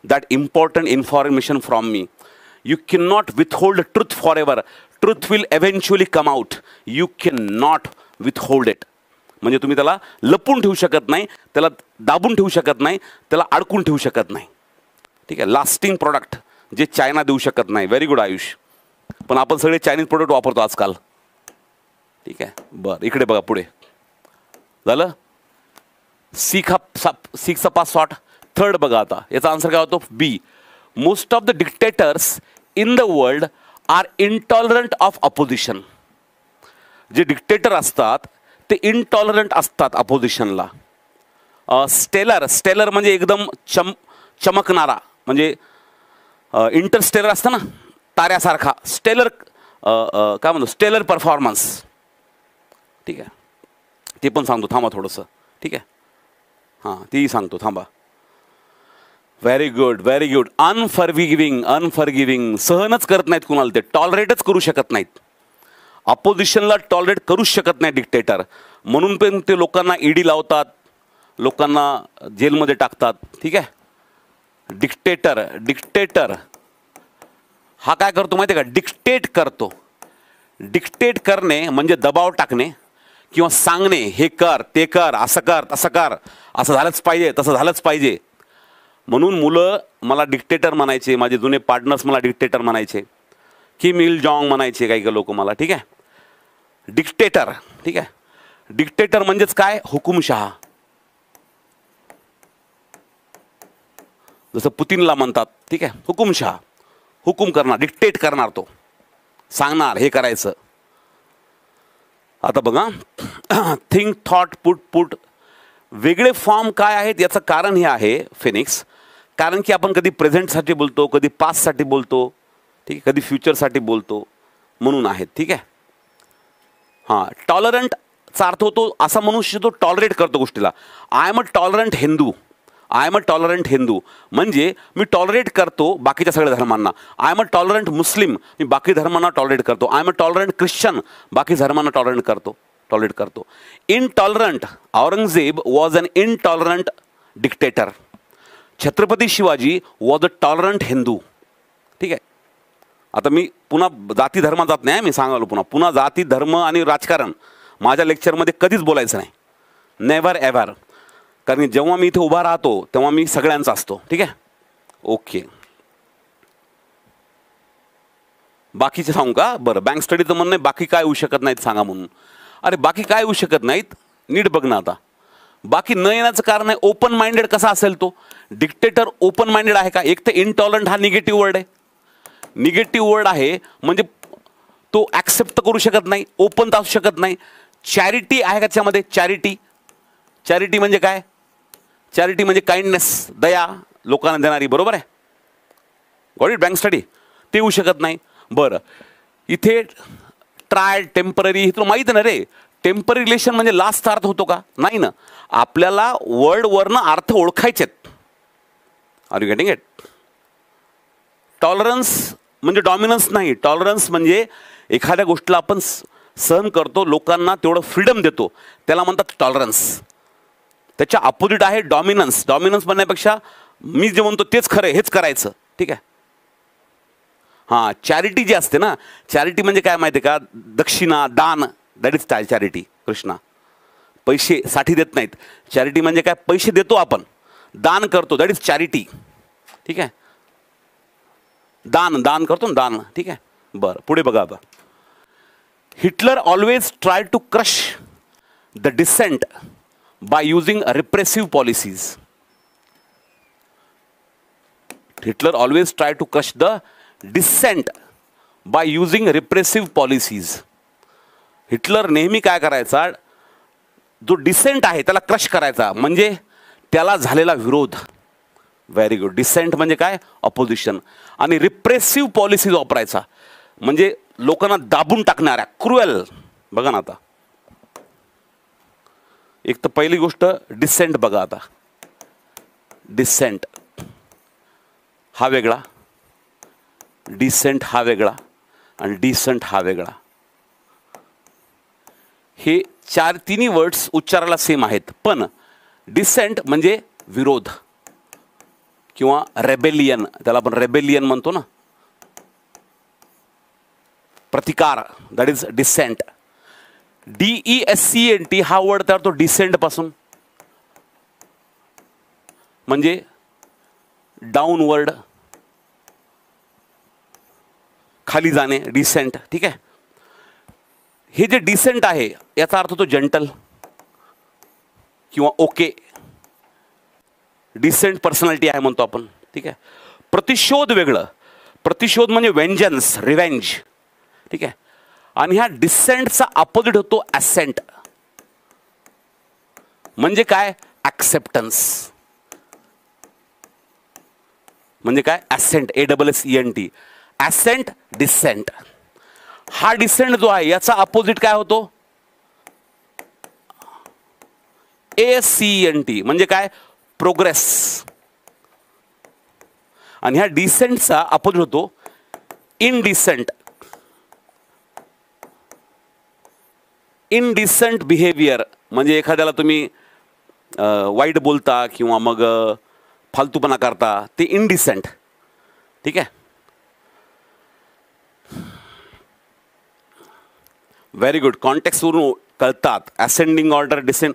that important information from me. You can not withhold truth forever. Truth will eventually come out. You can not withhold it. म्हणजे तुम्ही त्याला लपून ठेवू शकत नाही, त्याला दाबून ठेवू शकत नाही, त्याला अडकून ठेवू शकत नाही. ठीक आहे. लास्टिंग प्रोडक्ट जे चायना देऊ शकत नाही. Very good Ayush. पण आपण सगळे चायनीज प्रोडक्ट वापरतो आजकाल. ठीक आहे. बरं, इकडे बघा. पुढे झालं. सीकचा पास सॉट. थर्ड बघा आता, याचा आन्सर काय होतो? B. Most of the dictators in the world are intolerant of opposition. जे डिक्टेटर असतात ते इंटॉलरंट असतात अपोजिशनला. स्टेलर म्हणजे एकदम चमकणारा, म्हणजे इंटरस्टेलर असतं ना ताऱ्यासारखा. स्टेलर काय म्हणतो? Stellar performance. ठीक आहे. ते पण सांगतो, थांबा थोडंसं. ठीक आहे. हां, तेही सांगतो, थांबा. Very good, very good. Unforgiving. सहनच करत नाहीत कुणाला, ते टॉलरेटच करू शकत नाहीत. अपोजिशनला टॉलरेट करूच शकत नाही डिक्टेटर. म्हणून पण ते लोकांना ईडी लावतात, लोकांना जेलमध्ये टाकतात. ठीक आहे. डिक्टेटर हा काय करतो माहिती आहे का? डिक्टेट करतो. डिक्टेट करणे म्हणजे दबाव टाकणे किंवा सांगणे, हे कर, ते कर, असं कर, तसं कर, असं झालंच पाहिजे, तसं झालंच पाहिजे. म्हणून मुलं मला डिक्टेटर म्हणायचे, माझे जुने पार्टनर्स मला डिक्टेटर म्हणायचे, किम इल जॉंग म्हणायचे काही लोक मला. ठीक आहे. डिक्टेटर. ठीक आहे. डिक्टेटर म्हणजेच काय? हुकुमशहा. जसं पुतीनला म्हणतात. ठीक आहे. हुकुमशहा, हुकुम करणार, डिक्टेट करणार, तो सांगणार हे करायचं. आता बघा, थिंक, थॉट, पुट वेगळे फॉर्म काय आहेत याचं कारण हे आहे फिनिक्स. कारण की आपण कधी प्रेझेंटसाठी बोलतो, कधी पास्टसाठी बोलतो. ठीक आहे. कधी फ्युचरसाठी बोलतो, म्हणून आहेत. ठीक आहे. हां, टॉलरंटचा अर्थ होतो असा मनुष्य जो टॉलरेट करतो गोष्टीला. I am a tolerant Hindu म्हणजे मी टॉलरेट करतो बाकीच्या सगळ्या धर्मांना. I am a tolerant Muslim, मी बाकी धर्मांना टॉलरेट करतो. I am a tolerant Christian, बाकी धर्मांना टॉलरेट करतो. Intolerant. Aurangzeb was an intolerant dictator. Chhatrapati Shivaji was a tolerant Hindu. ठीक आहे. आता मी पुन्हा जाती धर्मात जात नाही, मी सांगालो पुन्हा जाती धर्म आणि राजकारण माझ्या लेक्चरमध्ये कधीच बोलायचं नाही. Never ever. कारण जेव्हा मी इथे उभा राहतो तेव्हा मी सगळ्यांचा असतो. ठीक आहे. ओके. बाकीचे सांगू का? बरं, बँक स्टडीचं म्हणणं आहे बाकी काय होऊ शकत नाहीत सांगा म्हणून. अरे बाकी काय होऊ शकत नाहीत नीट बघ ना. आता बाकी न येण्याचं कारण आहे ओपन माइंडेड. कसा असेल तो डिक्टेटर? ओपन माइंडेड आहे का? एक तर इनटॉलरंट हा निगेटिव्ह वर्ड आहे. निगेटिव्ह वर्ड आहे म्हणजे तो ॲक्सेप्ट तर करू शकत नाही, ओपन तर असू शकत नाही. चॅरिटी आहे का त्याच्यामध्ये? चॅरिटी, चॅरिटी म्हणजे काय? चॅरिटी म्हणजे काइंडनेस, दया लोकांना देणारी, बरोबर आहे. Got it? बँक स्टडी ते होऊ शकत नाही. बरं, इथे ट्रायल, टेम्पररी, हे तुला माहिती ना रे. टेम्पररी रिलेशन म्हणजे लास्टचा अर्थ होतो का? नाही ना. आपल्याला वर्डवरनं अर्थ ओळखायचेत. Are you getting it? Tolerance म्हणजे डॉमिनन्स नाही. टॉलरन्स म्हणजे एखाद्या गोष्टीला आपण सहन करतो, लोकांना तेवढं फ्रीडम देतो, त्याला म्हणतात टॉलरन्स. त्याच्या अपोजिट आहे डॉमिनन्स. डॉमिनन्स म्हणण्यापेक्षा मी जे म्हणतो तेच खरं, हेच करायचं, ठीक आहे. हां, चॅरिटी जी असते ना, चॅरिटी म्हणजे काय माहिती आहे का? दक्षिणा, दान, दॅट इज चॅरिटी. कृष्णा पैसे साठी देत नाहीत. चॅरिटी म्हणजे काय? पैसे देतो आपण, दान करतो, दॅट इज चॅरिटी, ठीक आहे. दान करतो ना, दान, ठीक आहे. बरं, पुढे बघा आता. Hitler always try to crush the dissent by using repressive policies. Hitler always try to crush the dissent by using repressive policies. Hitler नेहमी काय करायचा? जो डिसेंट आहे त्याला क्रश करायचा, म्हणजे त्याला झालेला विरोध. Very good. डिसेंट म्हणजे काय? ऑपोजिशन. आणि रिप्रेसिव्ह पॉलिसीज वापरायचा म्हणजे लोकांना दाबून टाकणाऱ्या, क्रुएल. बघा ना आता, एक तर पहिली गोष्ट डिसेंट बघा आता. डिसेंट हा वेगळा, डिसेंट हा वेगळा आणि डिसेंट हा वेगळा. हे तिन्ही वर्ड्स उच्चाराला सेम आहेत, पण डिसेंट म्हणजे विरोध किंवा रेबेलियन, त्याला आपण रेबेलियन म्हणतो ना, प्रतिकार, दॅट इज डिसेंट. DESCENT हा वर्ड तयार होतो डिसेंट पासून, म्हणजे डाऊनवर्ड, खाली जाणे, डिसेंट, ठीक आहे. हे जे डिसेंट आहे याचा अर्थ होतो जेंटल किंवा ओके. डिसेंट पर्सनॅलिटी आहे म्हणतो आपण, ठीक आहे. प्रतिशोध वेगळं. प्रतिशोध म्हणजे वेंजन्स, रिव्हेंज, ठीक आहे. आणि ह्या डिसेंटचा अपोजिट होतो ॲसेंट, म्हणजे काय? ॲक्सेप्टन्स. म्हणजे काय? Assent, ASSENT. Assent, dissent. हा डिसेंट जो आहे याचा अपोजिट काय होतो? ASCENT, म्हणजे काय? प्रोग्रेस. आणि ह्या डिसेंटचा अपोजिट होतो इनडिसेंट. इनडिसेंट बिहेवियर म्हणजे एखाद्याला तुम्ही वाईट बोलता किंवा मग फालतूपणा करता, ते इनडिसेंट, ठीक आहे. Very good. कॉन्टेक्स्टवरून कळतात. Ascending order, descent.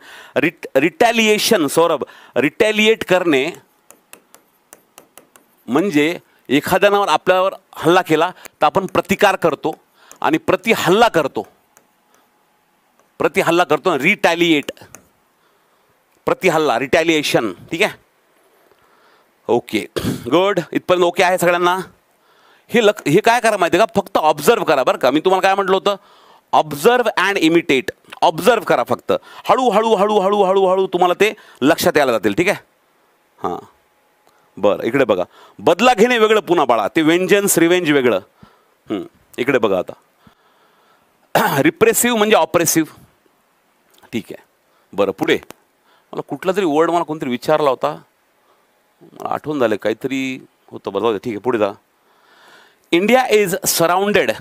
Retaliation, Saurabh, retaliate करणे म्हणजे एखाद्यावर आपल्यावर हल्ला केला तर आपण प्रतिकार करतो आणि प्रतिहल्ला करतो. प्रतिहल्ला करतो ना, रिटॅलिएट, प्रतिहल्ला, रिटॅलिएशन, ठीक आहे. Okay, good. इथपर्यंत ओके आहे सगळ्यांना? हे काय करा माहिती आहे का? फक्त ऑब्झर्व करा बरं का. मी तुम्हाला काय म्हटलं होतं? Observe and imitate. ऑब्झर्व करा फक्त. हळूहळू हळूहळू हळूहळू तुम्हाला ते लक्षात यायला जातील, ठीक आहे. हां, बरं, इकडे बघा. बदला घेणे वेगळं पुन्हा बाळा, ते वेंजन्स, रिवेंज वेगळं. इकडे बघा आता. रिप्रेसिव्ह म्हणजे ऑप्रेसिव्ह, ठीक आहे. बरं, पुढे मला कुठला तरी वर्ड मला कोणतरी विचारला होता, मला आठवून झालं काहीतरी होतं. बरं, ठीक आहे, पुढे जा. India is surrounded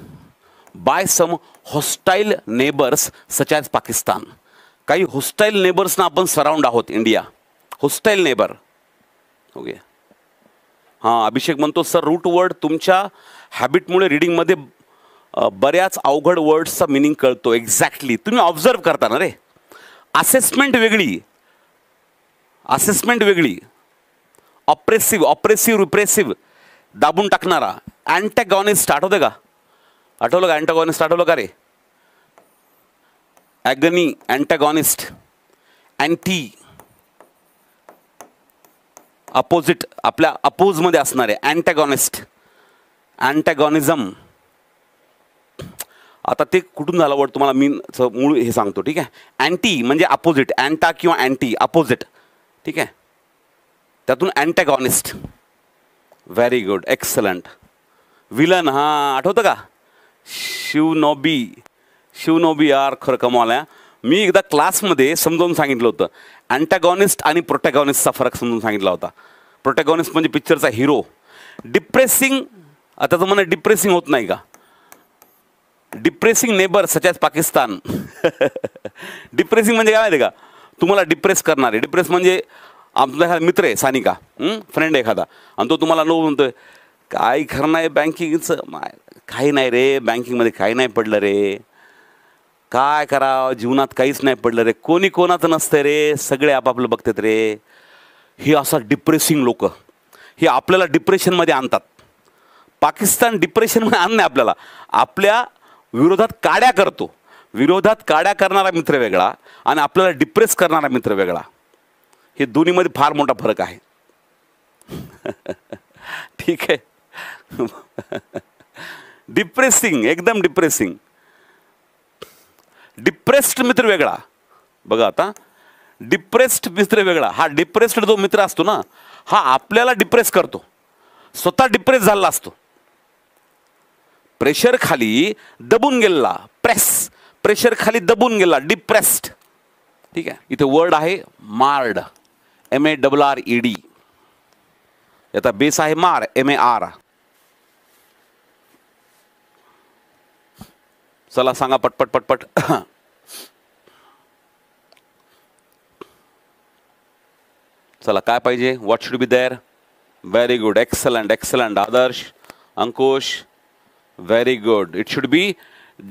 by some hostile neighbours such as Pakistan. काही हॉस्टाईल नेबर्सना आपण सराउंड आहोत. India हॉस्टाईल neighbour. ओके, हां, अभिषेक म्हणतो सर रूट वर्ड तुमच्या हॅबिटमुळे रीडिंगमध्ये बऱ्याच अवघड वर्ड्सचा मिनिंग कळतो. एक्झॅक्टली, तुम्ही ऑब्झर्व करता ना रे. असेसमेंट वेगळी, असेसमेंट वेगळी. ऑप्रेसिव्ह, ऑप्रेसिव्ह, रिप्रेसिव्ह, दाबून टाकणारा. अँटॅगॉनिस्ट आठवते का? आठवलं का? अँटागॉनिस्ट आठवलं का रे? ॲगनी, अँटागॉनिस्ट, अँटी, अपोजिट, आपल्या अपोजमध्ये असणारे अँटॅगॉनिस्ट, अँटॅगॉनिझम. आता ते कुठून झालं वर्ड तुम्हाला मी मूळ हे सांगतो, ठीक आहे. अँटी म्हणजे अपोजिट, अँटा किंवा अँटी अपोजिट, ठीक आहे. त्यातून antagonist. Very good, excellent. Villain, हां आठवतं का? शिवनोबी, शिवनोबी यार खरं कमाल आहे. मी एकदा क्लासमध्ये समजावून सांगितलं होतं, अँटॅगॉनिस्ट आणि प्रोटॅगॉनिस्टचा फरक समजून सांगितला होता. प्रोटॅगॉनिस्ट म्हणजे पिक्चरचा हिरो. डिप्रेसिंग, आता तर म्हणा डिप्रेसिंग होत नाही का? डिप्रेसिंग नेबर सच ॲज पाकिस्तान. डिप्रेसिंग म्हणजे काय माहिती का? तुम्हाला डिप्रेस करणारे. डिप्रेस म्हणजे आमचा एखादा मित्र आहे, सानिका फ्रेंड एखादा, आणि तो तुम्हाला नो म्हणतोय काय खरं नाही बँकिंगचं, काही नाही रे, बँकिंगमध्ये काही नाही पडलं रे, काय करावं जीवनात काहीच नाही पडलं रे, कोणी कोणाचं नसतं रे, सगळे आपापलं बघतात रे. हे असा डिप्रेसिंग लोक हे आपल्याला डिप्रेशनमध्ये आणतात. पाकिस्तान डिप्रेशनमध्ये आणणे आपल्याला, आपल्या विरोधात काड्या करतो. विरोधात काड्या करणारा मित्र वेगळा आणि आपल्याला डिप्रेस करणारा मित्र वेगळा. हे दोन्हीमध्ये फार मोठा फरक आहे. ठीक आहे. डिप्रेसिंग, एकदम डिप्रेसिंग. डिप्रेस्ड मित्र वेगळा. बघा आता, डिप्रेस्ड मित्र वेगळा. हा डिप्रेस्ड जो मित्र असतो ना, हा आपल्याला डिप्रेस करतो, स्वतः डिप्रेस झाला असतो. प्रेशर खाली दबून गेला, प्रेस, प्रेशर खाली दबून गेला, डिप्रेस्ड. ठीक आहे. इथे वर्ड आहे मार्ड, MARRED. याचा बेस आहे मार, MAR. चला सांगा पटपट पटपट. चला काय पाहिजे? What should be there? Very good, excellent excellent. Adarsh, Ankush, very good. It should be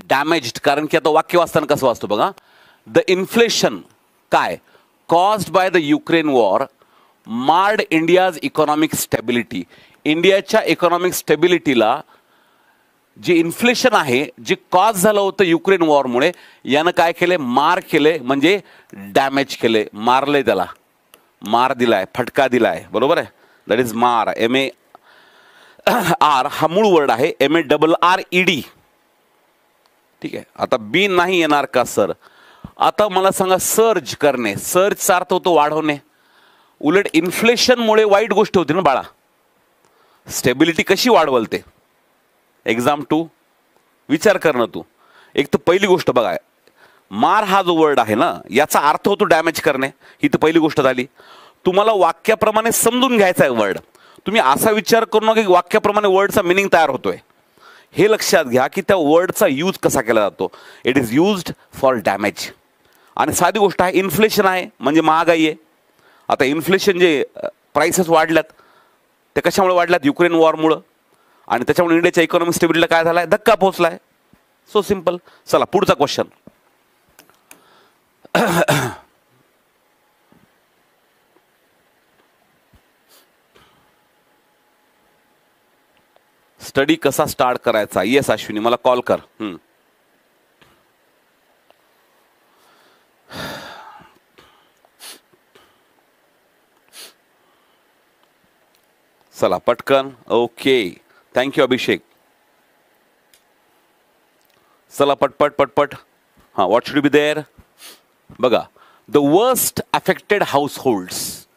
damaged. कारण की आता वाक्य वाचताना कसं वाचतो बघा. द इन्फ्लेशन काय caused by the Ukraine war marred India's economic stability. इंडियाच्या इकॉनॉमिक स्टेबिलिटीला जे इन्फ्लेशन आहे, जे कॉज झालं होतं युक्रेन वॉरमुळे, यानं काय केले? मार केले, म्हणजे डॅमेज केले, मारले, त्याला मार दिलाय, फटका दिलाय. बरोबर आहे. दॅट इज मार, MAR हा मूळ वर्ड आहे, MARRED. ठीक आहे. आता बी नाही येणार का सर? आता मला सांगा, सर्ज करणे, सर्जचा अर्थ होतो वाढवणे. उलट इन्फ्लेशनमुळे वाईट गोष्ट होती ना बाळा. स्टेबिलिटी कशी वाढवल ते? एक्झाम 2 विचार कर ना तू. एक तर पहिली गोष्ट बघा, मार हा जो वर्ड आहे ना, याचा अर्थ होतो डॅमेज करणे. ही तर पहिली गोष्ट झाली. तुम्हाला वाक्याप्रमाणे समजून घ्यायचा आहे वर्ड. तुम्ही असा विचार करू नका की वाक्याप्रमाणे वर्डचा मिनिंग तयार होतोय. हे लक्षात घ्या की त्या वर्डचा यूज कसा केला जातो. It is used for damage. आणि साधी गोष्ट आहे, इन्फ्लेशन आहे म्हणजे महागाई आहे. आता इन्फ्लेशन जे प्राइसेस वाढल्यात, ते कशामुळे वाढल्यात? युक्रेन वॉरमुळं. आणि त्याच्यामुळे इंडियाच्या इकॉनॉमिक स्टेबिलिटीला काय झालाय? धक्का पोहोचलाय. So simple. चला पुढचा क्वेश्चन. स्टडी कसा स्टार्ट करायचा? येस अश्विनी, मला कॉल कर. चला पटकन. ओके, थँक्यू अभिषेक. चला पटपट पटपट. हां, व्हॉट शुड बी देअर? बघा, the worst affected house holds,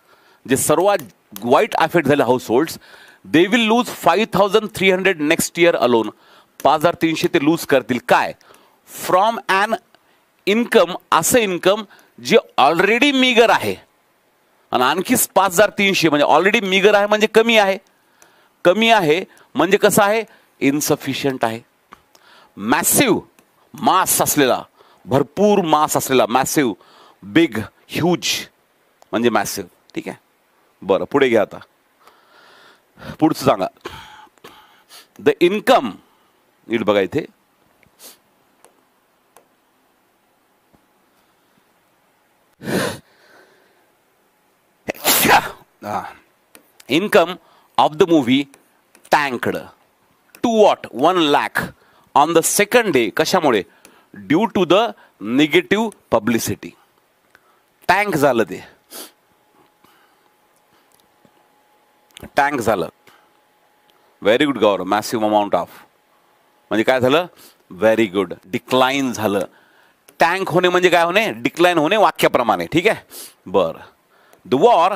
जे सर्वात वाईट अफेक्ट झाले house holds, they will lose 5300 next year alone. 5300 ते लूज करतील. काय? फ्रॉम ॲन इन्कम, असं इन्कम जे ऑलरेडी मीगर आहे. आणि आणखी 5300 म्हणजे ऑलरेडी मीगर आहे, म्हणजे कमी आहे. कमी आहे म्हणजे कसं आहे? इनसफिशियंट आहे. मॅसिव्ह मास असलेला, भरपूर मास असलेला, मॅसिव्ह, बिग, ह्यूज म्हणजे मॅसिव्ह. ठीक आहे. बरं, पुढे घ्या. आता पुढचं सांगा. द इन्कम, नीट बघा इथे, income of the movie tanked to what? 1 lakh on the second day. कशामुळे? Due to the negative publicity. Tank झालं ते, टँक झालं. Very good Gaurav. Massive amount of म्हणजे काय झालं? Very good. डिक्लाइन झालं. टँक होणे म्हणजे काय होणे? डिक्लाइन होणे वाक्याप्रमाणे. ठीक आहे. बरं. The war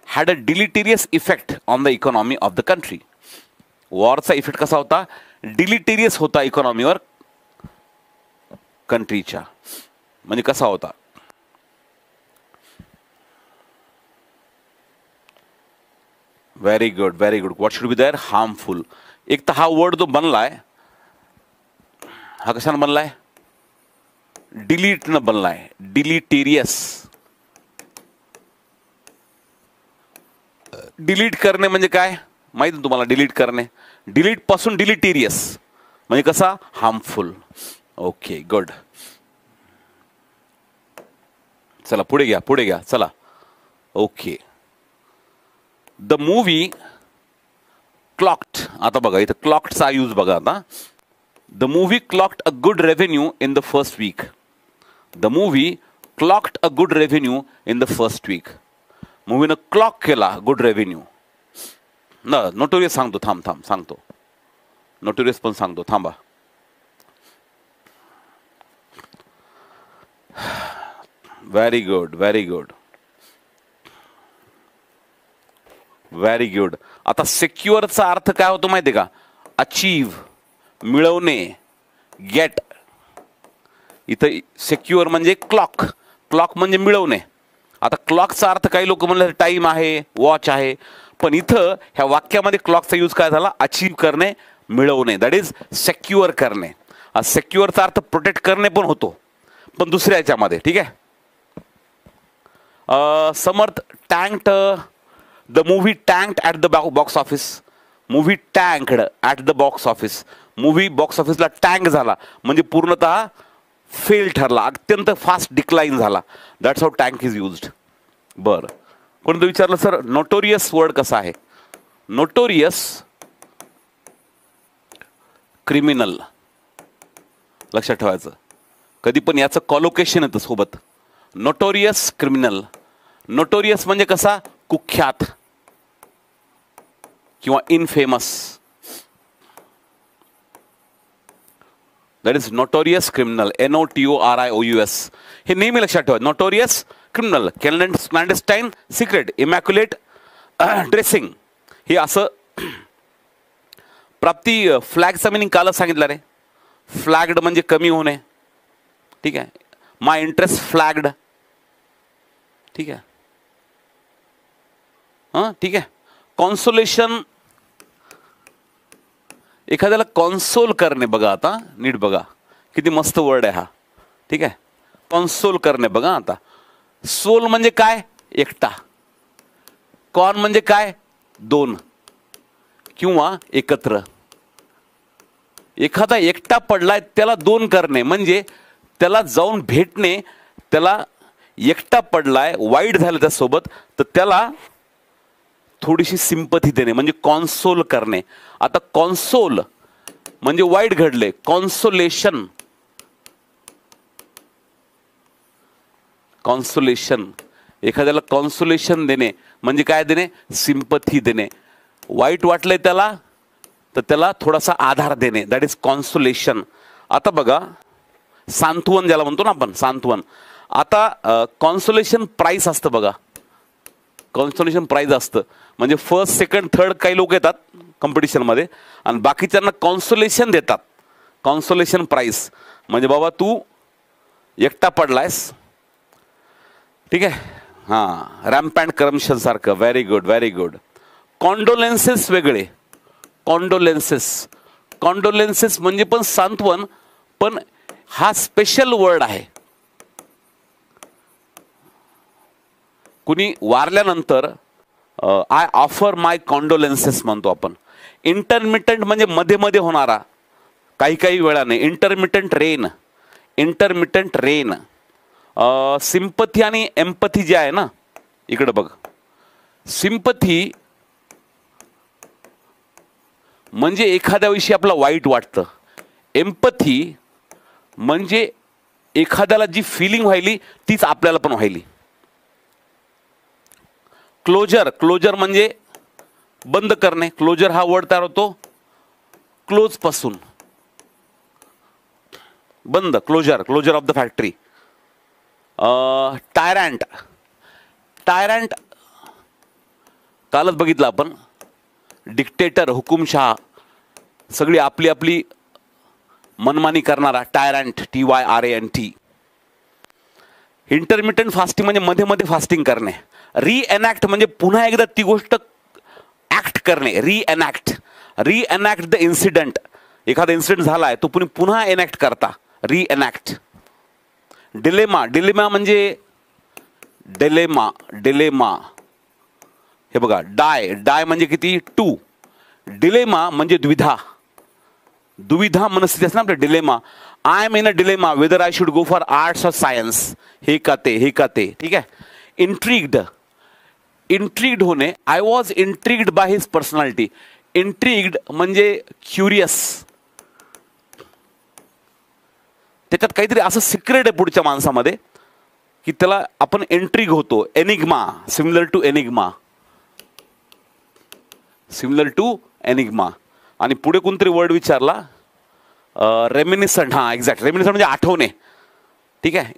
had a deleterious effect on the economy of the country. वॉरचा इफेक्ट कसा होता? डिलिटेरियस होता इकॉनॉमीवर कंट्रीच्या. म्हणजे कसा होता? Very good, very good. What should be there? Harmful. एक तर हा वर्ड जो बनलाय हा कशाने बनलाय? डिलीटनं बनलाय. डिलिटेरियस. डिलीट करणे म्हणजे काय माहिती ना तुम्हाला? डिलीट करणे. डिलीट पासून डिलिटेरियस म्हणजे कसा? हार्मफुल. Okay, good. चला पुढे घ्या, पुढे घ्या. चला. ओके. The movie clocked. आता बघा इथं क्लॉक्डचा यूज बघा. आता the movie clocked a good revenue in the first week. The movie clocked a good revenue in the first week. मूवीनं क्लॉक केला गुड रेव्हेन्यू. नोटोरियस सांगतो. थांब थांब सांगतो. नोटोरियस पण सांगतो. थांबा. Very good, very good, very good. आता सिक्युअरचा अर्थ काय होतो माहिती आहे का? अचीव, मिळवणे, गेट. इथं सिक्युअर म्हणजे क्लॉक. क्लॉक म्हणजे मिळवणे. आता क्लॉकचा अर्थ काही लोक म्हणले टाइम आहे, वॉच आहे, पण इथं ह्या वाक्यामध्ये क्लॉकचा यूज काय झाला? अचीव करणे, मिळवणे. दॅट इज सेक्युअर करणे. सेक्युअरचा अर्थ प्रोटेक्ट करणे पण होतो, पण दुसऱ्या याच्यामध्ये. ठीक आहे. Samarth tanked. The movie tanked at the box office. Movie tanked at the box office. Movie box ऑफिसला टँक झाला म्हणजे पूर्णतः फेल ठरला, अत्यंत फास्ट डिक्लाइन झाला. That's how tank is used. बरं. कोणतं विचारलं सर नोटोरियस वर्ड कसा आहे? Notorious criminal. लक्षात ठेवायचं. कधी पण याचं कॉलोकेशन येतं सोबत. Notorious criminal. नोटोरियस म्हणजे कसा? कुख्यात किंवा infamous. That is notorious criminal. NOTORIOUS. हे नेहमी लक्षात ठेवा. Notorious criminal. Clandestine secret. Immaculate dressing. हे असं. प्राप्ती फ्लॅगचा मिनिंग कालच सांगितलं रे. फ्लॅग्ड म्हणजे कमी होणे. ठीक आहे. माय इंटरेस्ट फ्लॅग्ड. ठीक आहे. हां ठीक आहे. कॉन्सोलेशन. एखाद्याला कॉन्सोल करणे. बघा आता नीट बघा किती मस्त वर्ड आहे हा. ठीक आहे. कॉन्सोल करणे. बघा आता सोल म्हणजे काय? एकटा. कॉन म्हणजे काय? दोन किंवा एकत्र. एखादा एकटा पडलाय त्याला दोन करणे म्हणजे त्याला जाऊन भेटणे. त्याला एकटा पडलाय, वाईट झालं त्यासोबत, तर त्याला थोडीशी सिंपथी देणे म्हणजे कॉन्सोल करणे. आता कॉन्सोल म्हणजे वाईट घडले. कॉन्सोलेशन. कॉन्सोलेशन. एखाद्याला कॉन्सोलेशन देणे म्हणजे काय देणे? सिंपथी देणे. वाईट वाटलंय त्याला तर त्याला थोडासा आधार देणे. That is consolation. आता बघा सांत्वन ज्याला म्हणतो ना आपण, सांत्वन. आता कॉन्सोलेशन प्राइस असतं बघा. कॉन्सोलेशन प्राइज असतं म्हणजे फर्स्ट सेकंड थर्ड काही लोक येतात कॉम्पिटिशनमध्ये आणि बाकीच्यांना कॉन्सोलेशन देतात. कॉन्सोलेशन प्राइस म्हणजे बाबा तू एकटा पडलायस. ठीक आहे. हां. रॅम्प अँड करप्शन सारखं. Very good, very good. Condolences वेगळे. कॉन्डोलेन्सेस. कॉन्डोलेन्सेस म्हणजे पण सांत्वन, पण हा स्पेशल वर्ड आहे. कुणी वारल्यानंतर आय ऑफर माय कॉन्डोलेन्सेस म्हणतो आपण. इंटरमिटंट म्हणजे मध्ये मध्ये होणारा, काही काही वेळाने. Intermittent rain. Intermittent rain. Sympathy आणि एम्पथी जे आहे ना, इकडे बघ. सिंपथी म्हणजे एखाद्याविषयी आपलं वाईट वाटतं. एम्पथी म्हणजे एखाद्याला जी फिलिंग व्हायली तीच आपल्याला पण व्हायली. क्लोजर म्हणजे बंद करणे. क्लोजर हा वर्ड तयार होतो क्लोज पासून, बंद. Closure of the factory. Tyrant कालच बघितलं आपण. डिक्टेटर, हुकुमशहा, सगळी आपली आपली मनमानी करणारा टायरंट. TYRANT. इंटरमिटंट फास्टिंग म्हणजे मध्ये मध्ये फास्टिंग करणे. रिएनॅक्ट म्हणजे पुन्हा एकदा ती गोष्ट ऍक्ट करणे. रिएनॅक्ट द इन्सिडेंट. एखादा इन्सिडेंट झालाय तो पुन्हा एनॅक्ट करता. रिएनॅक्ट. डिलेमा म्हणजे डिलेमा हे बघा. डाय म्हणजे किती 2. डिलेमा म्हणजे दुविधा मनस्थिती असते ना आपल्या. Dilemma. I am in a dilemma whether I should go for arts or science. हे का ते. ठीक आहे. इंट्रिग्ड होणे. I was intrigued by his personality. Intrigued म्हणजे क्युरियस. त्याच्यात काहीतरी असं सिक्रेट आहे पुढच्या माणसामध्ये की त्याला आपण इंट्रिग होतो. एनिग्मा. Similar to enigma. आणि पुढे कोणतरी वर्ड विचारला. रेमिनिसंट. हा, एक्झॅक्ट. रेमिनिसंट म्हणजे आठवणे. ठीक आहे.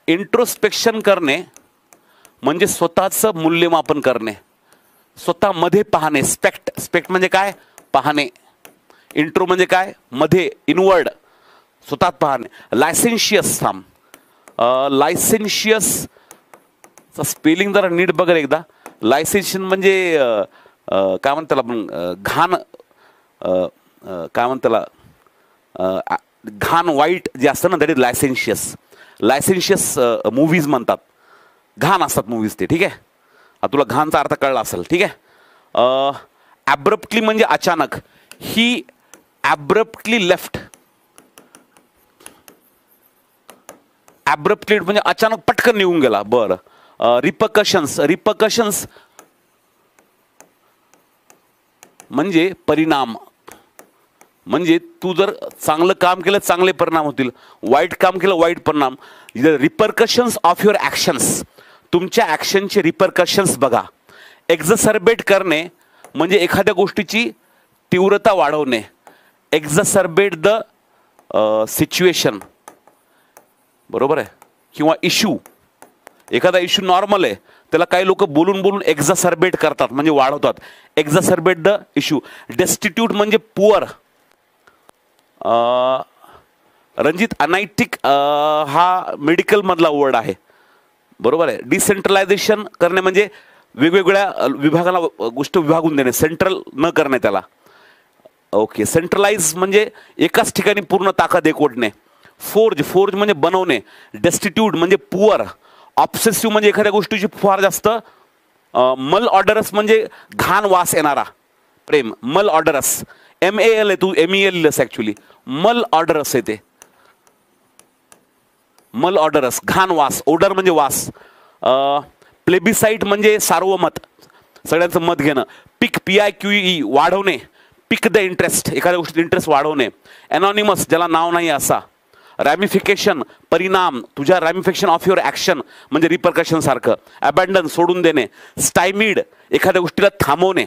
इंट्रोस्पेक्शन करणे म्हणजे स्वतःचं मूल्यमापन करणे. स्वतःमध्ये पाहणे. स्पेक्ट म्हणजे काय? पाहणे. इंट्रो म्हणजे काय? मध्ये. इनवर्ड. स्वतःत पाहणे. लायसेन्शियस स्पेलिंग जरा नीट बघा एकदा. लायसेन्शियन म्हणजे काय म्हणतात आपण घाण, काय म्हणतात घाण वाईट जे असतं ना, दॅट इज लायसेन्शियस मूव्हीज म्हणतात. घाण असतात मूव्हीज ते. ठीक आहे. तुला घाणचा अर्थ कळला असेल. ठीक आहे. ॲब्रप्टली म्हणजे अचानक. ही ॲब्रप्टली लेफ्ट. ॲब्रप्टली म्हणजे अचानक पटकन निघून गेला. बरं. रिपकशन्स म्हणजे परिणाम. म्हणजे तू जर चांगलं काम केलं चांगले परिणाम होतील, वाईट काम केलं वाईट परिणाम. Repercussions of your actions. तुमच्या ॲक्शनचे रिपरकशन्स बघा. एक्झसर्बेट करणे म्हणजे एखाद्या गोष्टीची तीव्रता वाढवणे. एक्झसर्बेट द सिच्युएशन. बरोबर आहे. किंवा इश्यू. एखादा इश्यू नॉर्मल आहे, त्याला काही लोक बोलून एक्झसर्बेट करतात म्हणजे वाढवतात. एक्झसर्बेट द इश्यू. डेस्टिट्यूट म्हणजे पुअर. रणजित, अनैतिक हा मेडिकल मधला वर्ड आहे. बरोबर आहे. डिसेंट्रलायझेशन करणे म्हणजे वेगवेगळ्या विभागाला गोष्ट विभागून देणे. सेंट्रल न करणे त्याला. ओके. सेंट्रलाइज म्हणजे एकाच ठिकाणी पूर्ण ताकद एकवटणे. फोर्ज म्हणजे बनवणे. डेस्टिट्यूट म्हणजे पुअर. ऑब्सेसिव्ह म्हणजे एखाद्या गोष्टीची फार जास्त. मल ऑर्डरस म्हणजे घाण वास येणारा प्रेम. मल ऑर्डरस. MAL आहे. तू MEL ऍक्च्युली. मल ऑर्डरस आहे ते. मल ऑर्डरस घाण वास. ओडर म्हणजे वास. प्लेबिसाइट म्हणजे सार्वमत, सगळ्यांचं मत घेणं. PIQE वाढवणे. पिक द इंटरेस्ट, एखाद्या गोष्टीत इंटरेस्ट वाढवणे. एनॉनिमस ज्याला नाव नाही असा. रॅमिफिकेशन परिणाम. तुझ्या रॅमिफिकेशन ऑफ युअर ॲक्शन म्हणजे रिपरकशन सारखं. अबॅन्डन सोडून देणे. स्टायमिड एखाद्या गोष्टीला थांबवणे.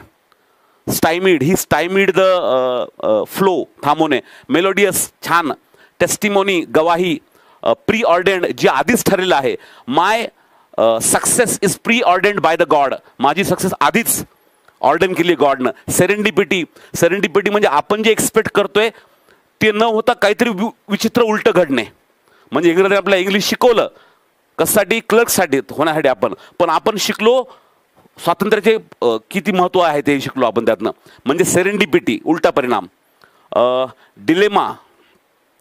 Stymied he stymied the flow थांबवणे. मेलोडियस छान. टेस्टिमोनी गवाही. प्री ऑर्डेंड जे आधीच ठरलेलं आहे. My success is preordained by the God. माझी सक्सेस आधीच ऑर्डन केली गॉडनं. सेरेंडिपिटी म्हणजे आपण जे एक्सपेक्ट करतोय ते न होता काहीतरी विचित्र उलट घडणे. म्हणजे इंग्रजी आपल्याला इंग्लिश शिकवलं कशासाठी? क्लर्कसाठी होण्यासाठी आपण. पण आपण शिकलो स्वातंत्र्याचे किती महत्त्व आहे ते शिकलो आपण त्यातनं. म्हणजे सेरेंडिपिटी उलटा परिणाम.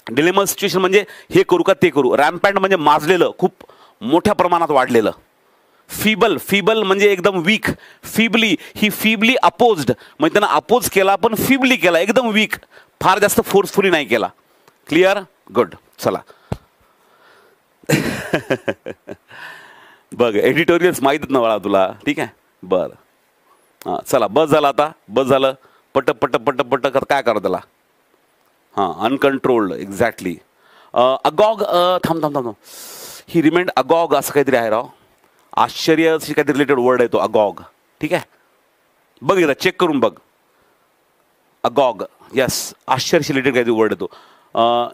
डिलेमा सिच्युएशन म्हणजे हे करू का ते करू. रॅम्पॅन्ट म्हणजे माजलेलं, खूप मोठ्या प्रमाणात वाढलेलं. फिबल म्हणजे एकदम वीक. ही फिबली अपोज्ड म्हणजे त्यांना अपोज केला पण फिबली केला, एकदम वीक, फार जास्त फोर्सफुली नाही केला. क्लिअर? गुड. चला बघ एडिटोरियल्स माहीतच नव्हता तुला. ठीक आहे. बरं. हां चला बस झालं आता. बस झालं. पट काय करा त्याला. हां, अनकंट्रोल्ड, एक्झॅक्टली. अगॉग, थांब थांब थांब, ही रिमेंड अगॉग असं काहीतरी आहे राव. आश्चर्याशी काहीतरी रिलेटेड वर्ड आहे तो अगॉग. ठीक आहे, बघ एकदा चेक करून बघ. अगॉग, यस, आश्चर्याशी रिलेटेड काहीतरी वर्ड आहे तो.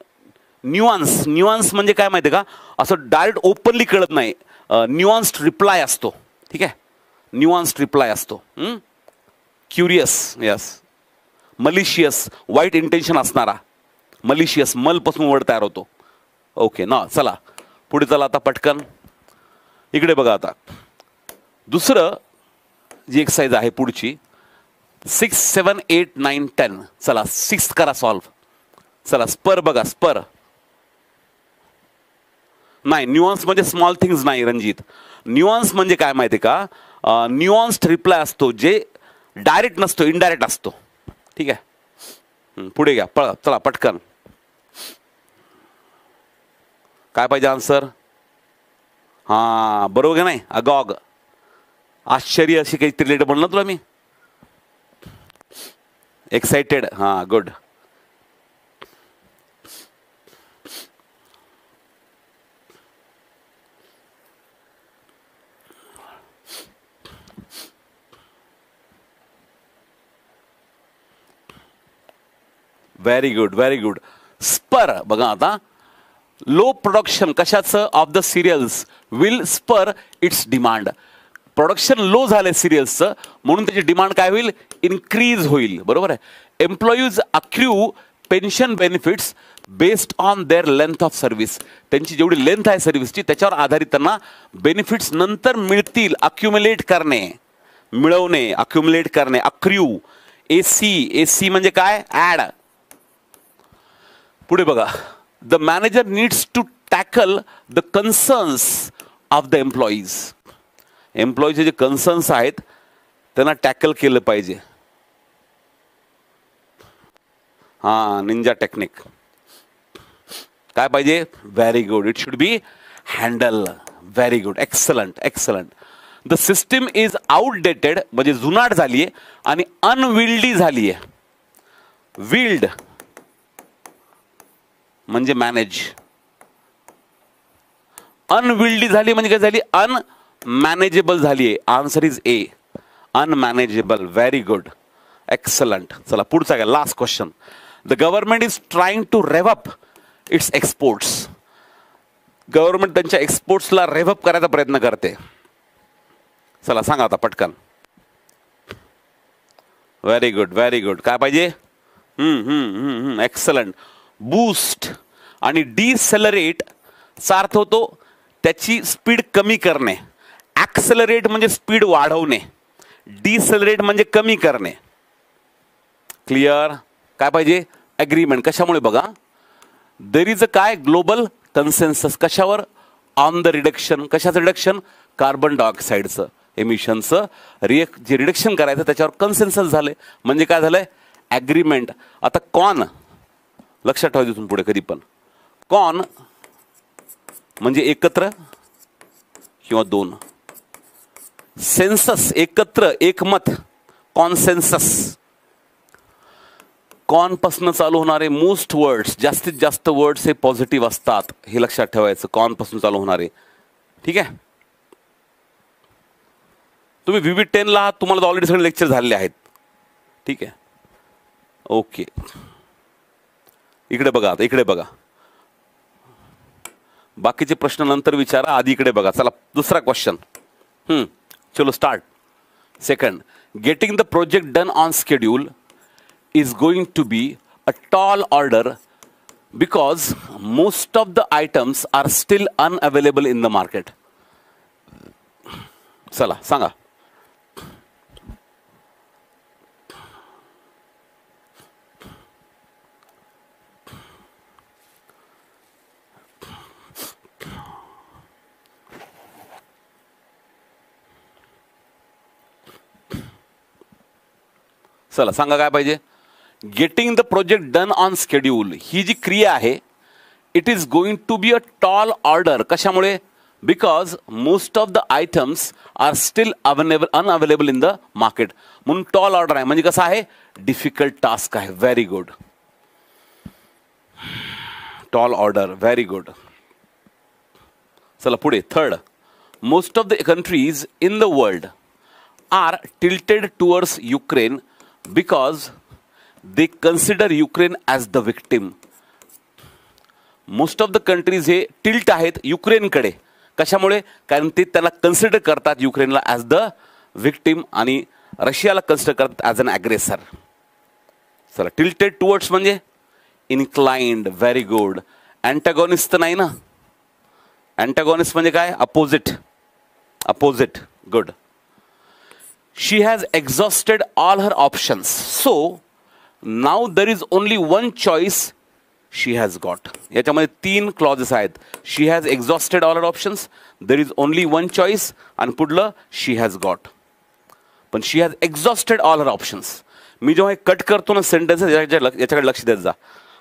न्यूआन्स, न्यूआन्स म्हणजे काय माहिती आहे का, असं डायरेक्ट ओपनली कळत नाही. न्यूआन्स्ड रिप्लाय असतो. ठीक आहे, न्यूआन्स्ड रिप्लाय असतो. Curious, yes. मलिशियस, वाईट इंटेन्शन असणारा. मलिशियस, मलपासून वर्ड तयार होतो. ओके ना, चला पुढे चला आता पटकन. इकडे बघा आता दुसरं जी एक्सरसाइज आहे पुढची, 6, 7, 8, 9, 10. चला 6 करा सॉल्व. चला स्पर बघा, स्पर नाही. न्यूआन्स म्हणजे स्मॉल थिंग्स नाही रणजित. न्यूआन्स म्हणजे काय माहिती का, न्यूआन्स्ड रिप्लाय असतो जे डायरेक्ट नसतो, इनडायरेक्ट असतो. ठीक आहे, पुढे घ्या, चला पटकन. काय पाहिजे आन्सर? हां, बरोबर का नाही? अगॉग, आश्चर्य अशी काहीतरी रिलेटेड म्हणलं तुला मी. एक्साइटेड, हां, good. Very good, very good. Spur बघा आता, लो प्रोडक्शन कशाचं of the cereals will spur its demand. Production low झाले सिरियल्सचं म्हणून त्याची डिमांड काय होईल? इन्क्रीज होईल. बरोबर आहे. Employees accrue pension benefits based on their length of service. त्यांची जेवढी लेंथ आहे सर्व्हिसची त्याच्यावर आधारित त्यांना बेनिफिट्स नंतर मिळतील. अक्युमुलेट करणे, मिळवणे, अक्युमुलेट करणे. अक्र्यू, एसी, एसी म्हणजे काय? ऍड. पुढे बघा, the manager needs to tackle the concerns of the employees. एम्प्लॉईचे जे कन्सर्न्स आहेत त्यांना टॅकल केलं पाहिजे. हां, निंजा टेक्निक. काय पाहिजे? Very good, it should B handle. Very good, excellent, excellent. The system is outdated म्हणजे जुनाट झाली आहे आणि अनविल्डी झाली आहे. विल्ड म्हणजे मॅनेज. अनविल्डी झाली म्हणजे काय झाली? अनमॅनेजेबल झाली आहे. Answer is A, unmanageable. Very good, excellent. चला पुढचा काय, last question. The government is trying to rev up its exports. Government त्यांच्या एक्सपोर्ट्सला रेव्ह अप करायचा प्रयत्न करते. चला सांगा आता पटकन. Very good, very good. काय पाहिजे? एक्सलंट. बूस्ट आणि डिसेलरेट चा अर्थ होतो त्याची स्पीड कमी करणे. ॲक्सेलरेट म्हणजे स्पीड वाढवणे, डिसेलरेट म्हणजे कमी करणे. क्लिअर? काय पाहिजे? ॲग्रीमेंट. कशामुळे बघा, देर इज अ काय ग्लोबल कन्सेन्सस. कशावर? On the reduction. कशाचं रिडक्शन? कार्बन डायऑक्साईडचं एमिशनचं जे रिडक्शन करायचं त्याच्यावर कन्सेन्सस झाले म्हणजे काय झालंय? ॲग्रीमेंट. आता कॉन लक्षात ठेवा तिथून पुढे कधी पण. कॉन म्हणजे एकत्र किंवा दोन. सेन्सस एकत्र, एकमत, कॉन्सेन्सस. कॉन पासून चालू होणारे मोस्ट वर्ड्स, जास्तीत जास्त वर्ड्स हे पॉझिटिव्ह असतात, हे लक्षात ठेवायचं. कॉन पासून चालू होणारे. ठीक आहे. तुम्ही VB10 ला आहात, तुम्हाला ऑलरेडी सगळे लेक्चर झालेले आहेत. ठीक आहे, ओके. इकडे बघा, आता इकडे बघा. बाकीचे प्रश्न नंतर विचारा, आधी इकडे बघा. चला दुसरा क्वेश्चन. चलो start. Second, getting the project done on schedule is going to be a tall order because most of the items are still unavailable in the market. चला सांगा. चला सांगा काय पाहिजे? Getting the project done on schedule ही जी क्रिया आहे, it is going to be a tall order. कशामुळे? Because most of the items are still unavailable in the market. म्हणून टॉल ऑर्डर आहे. म्हणजे कसं आहे? डिफिकल्ट टास्क आहे. Very good. Tall order, very good. चला पुढे. Third, most of the countries in the world are tilted towards Ukraine because they consider Ukraine as the victim. Most of the countries हे tilt आहेत युक्रेनकडे. कशामुळे? कारण ते त्याला consider करतात युक्रेनला as the victim आणि रशियाला कन्सिडर करतात ॲज अन ॲग्रेसर. चला, टिल्टेड टुवर्ड्स म्हणजे इन्क्लाइंड, व्हेरी गुड. अँटॅगॉनिस्ट तर नाही ना? अँटॅगॉनिस्ट म्हणजे काय? Opposite. Opposite, good. She has exhausted all her options, so now there is only one choice she has got. याच्यामध्ये 3 क्लॉजेस आहेत. She has exhausted all her options, there is only one choice आणि पुढलं she has got. पण she has exhausted all her options. मी जेव्हा cut करतो ना sentences, याच्याकडे लक्ष देत जा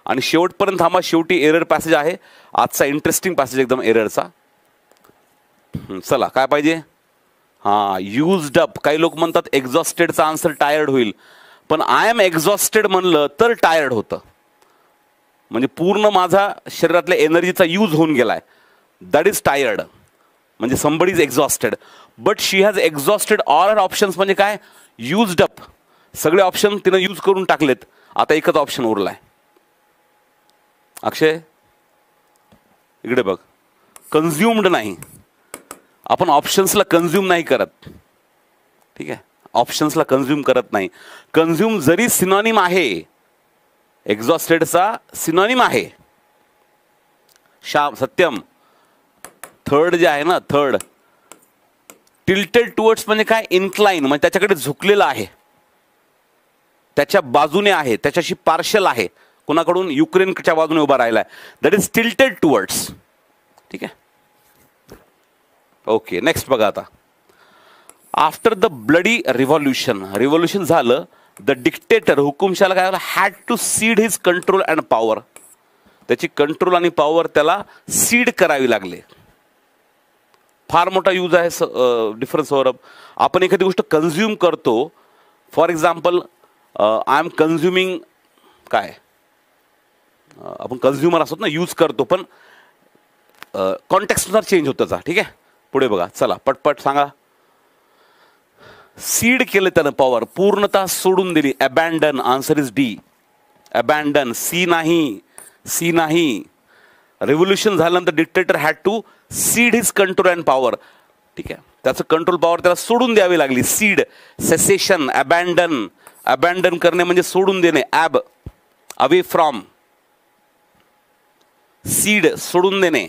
आणि शेवटपर्यंत थांबा. शेवटी एरर पॅसेज आहे आजचा, इंटरेस्टिंग पॅसेज एकदम एररचा. चला, काय पाहिजे? हां, युज्ड अप. काही लोक म्हणतात एक्झॉस्टेडचा आन्सर टायर्ड होईल, पण आय एम एक्झॉस्टेड म्हणलं तर टायर्ड होतं. म्हणजे पूर्ण माझा शरीरातल्या एनर्जीचा यूज होऊन गेलाय. That is tired. म्हणजे somebody is exhausted. But she has exhausted all her options म्हणजे काय? Used up. सगळे ऑप्शन तिनं यूज करून टाकलेत. आता एकच ऑप्शन उरलाय. अक्षय, इकडे बघ. कन्झ्युम्ड नाही. आपण ऑप्शन्सला कन्झ्युम नाही करत, ठीक आहे? ऑप्शन्सला कन्झ्युम करत नाही. कन्झ्युम जरी सिनॉनिम आहे, एक्झॉस्टेडचा सिनॉनिम आहे. सत्यम, थर्ड जे आहे ना, थर्ड टिल्टेड टुवर्ड्स म्हणजे काय? इन्क्लाइन, म्हणजे त्याच्याकडे झुकलेला आहे, त्याच्या बाजूने आहे, त्याच्याशी पार्शल आहे. कोणाकडून? युक्रेनच्या बाजूने उभा राहिला आहे. That is tilted towards. ठीक आहे, ओके. नेक्स्ट बघा आता. After the bloody revolution, revolution झालं, द डिक्टेटर, हुकुमशाला काय झालं? Had to cede his control and power. त्याची कंट्रोल आणि पॉवर त्याला सीड करावी लागले. फार मोठा यूज आहे डिफरन्स सौरभ. आपण एखादी गोष्ट कन्झ्युम करतो. For example, I am consuming काय, आपण कन्झ्युमर असतो ना, यूज करतो, पण कॉन्टेक्स्टनुसार चेंज होतं त्याचा. ठीक आहे, पुढे बघा. चला पटपट सांगा. सीड केलं त्यानं पॉवर, पूर्णतः सोडून दिली. Abandon, answer is D. Abandon. C नाही, सी नाही. रिव्होल्युशन झाल्यानंतर dictator had to cede his control and power. ठीक आहे, त्याचं कंट्रोल पॉवर त्याला सोडून द्यावी लागली. Seed, cessation, अबॅन्डन. अबॅन्डन करणे म्हणजे सोडून देणे. ॲब, अवे फ्रॉम. सीड, सोडून देणे.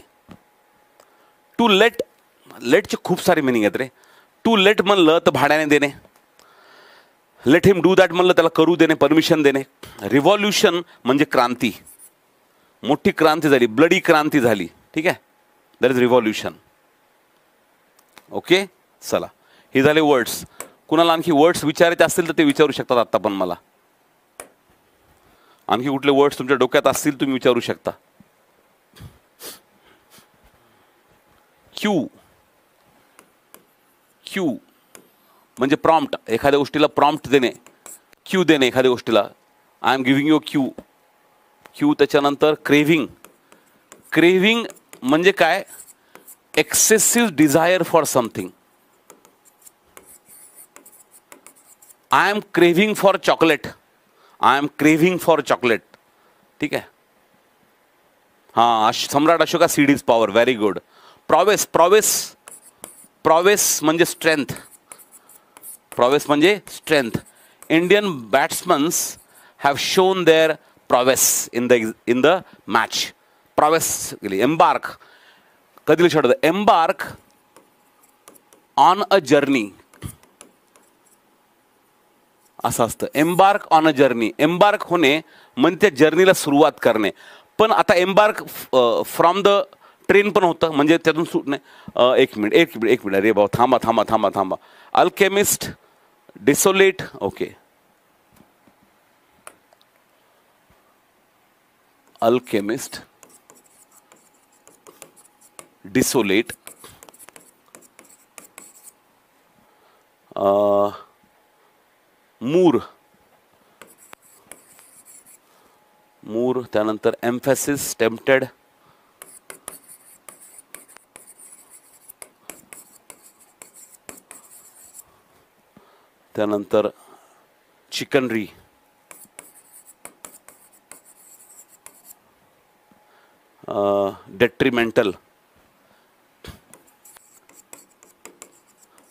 टू लेट, लेटचे खूप सारे मिनिंग आहेत रे. टू लेट म्हणलं तर भाड्याने देणे. लेट हिम डू दॅट म्हणलं त्याला करू देणे, परमिशन देणे. रिव्हॉल्युशन म्हणजे क्रांती, मोठी क्रांती झाली, ब्लडी क्रांती झाली. ठीक आहे, दॅट इज रिव्हॉल्युशन. ओके, चला, हे झाले वर्ड्स. कुणाला आणखी वर्ड्स विचारायचे असतील तर ते विचारू शकतात आत्ता. पण मला आणखी कुठले वर्ड्स तुमच्या डोक्यात असतील तुम्ही विचारू शकता. क्यू, क्यू म्हणजे प्रॉम्प्ट. एखाद्या गोष्टीला प्रॉम्प्ट देणे, क्यू देणे एखाद्या गोष्टीला. I am giving you cue. Cue. त्याच्यानंतर क्रेव्हिंग. क्रेव्हिंग म्हणजे काय? Excessive desire for something. I am craving for chocolate. I am craving for chocolate. ठीक आहे, हां. सम्राट Ashoka, seed is power, very good. Prowess, prowess, prowess म्हणजे स्ट्रेंथ. प्रॉवेस म्हणजे strength. Indian batsmans have shown their prowess in the match. Prowess केली. Embark, कधी लक्षात होतं? एम्बार्क ऑन अ जर्नी असं असतं. Embark on a journey. Embark होणे म्हणजे त्या जर्नीला सुरुवात करणे. पण आता एम्बार्क फ्रॉम द ट्रेन पण होतं, म्हणजे त्यातून सुट नाही. एक मिनिट अरे भाऊ, थांबा. Alchemist, desolate. Okay, alchemist, desolate, moor, moor, त्यानंतर एम्फॅसिस, टेम्प्टेड, त्यानंतर चिकनरी, डेट्रिमेंटल.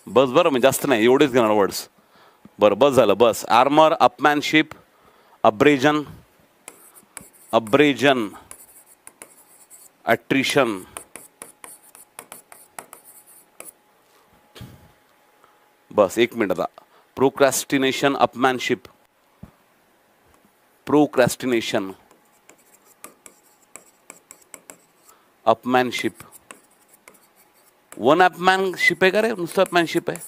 बस बरं, म्हणजे जास्त नाही, एवढेच घेणार वर्ड्स. बरं बस झालं, बस. Armour, upmanship, abrasion, abrasion, attrition, बस. एक मिनिट आता. Procrastination, upmanship, procrastination, upmanship. One upmanship आहे का रे, नुसतं अपमॅनशिप आहे?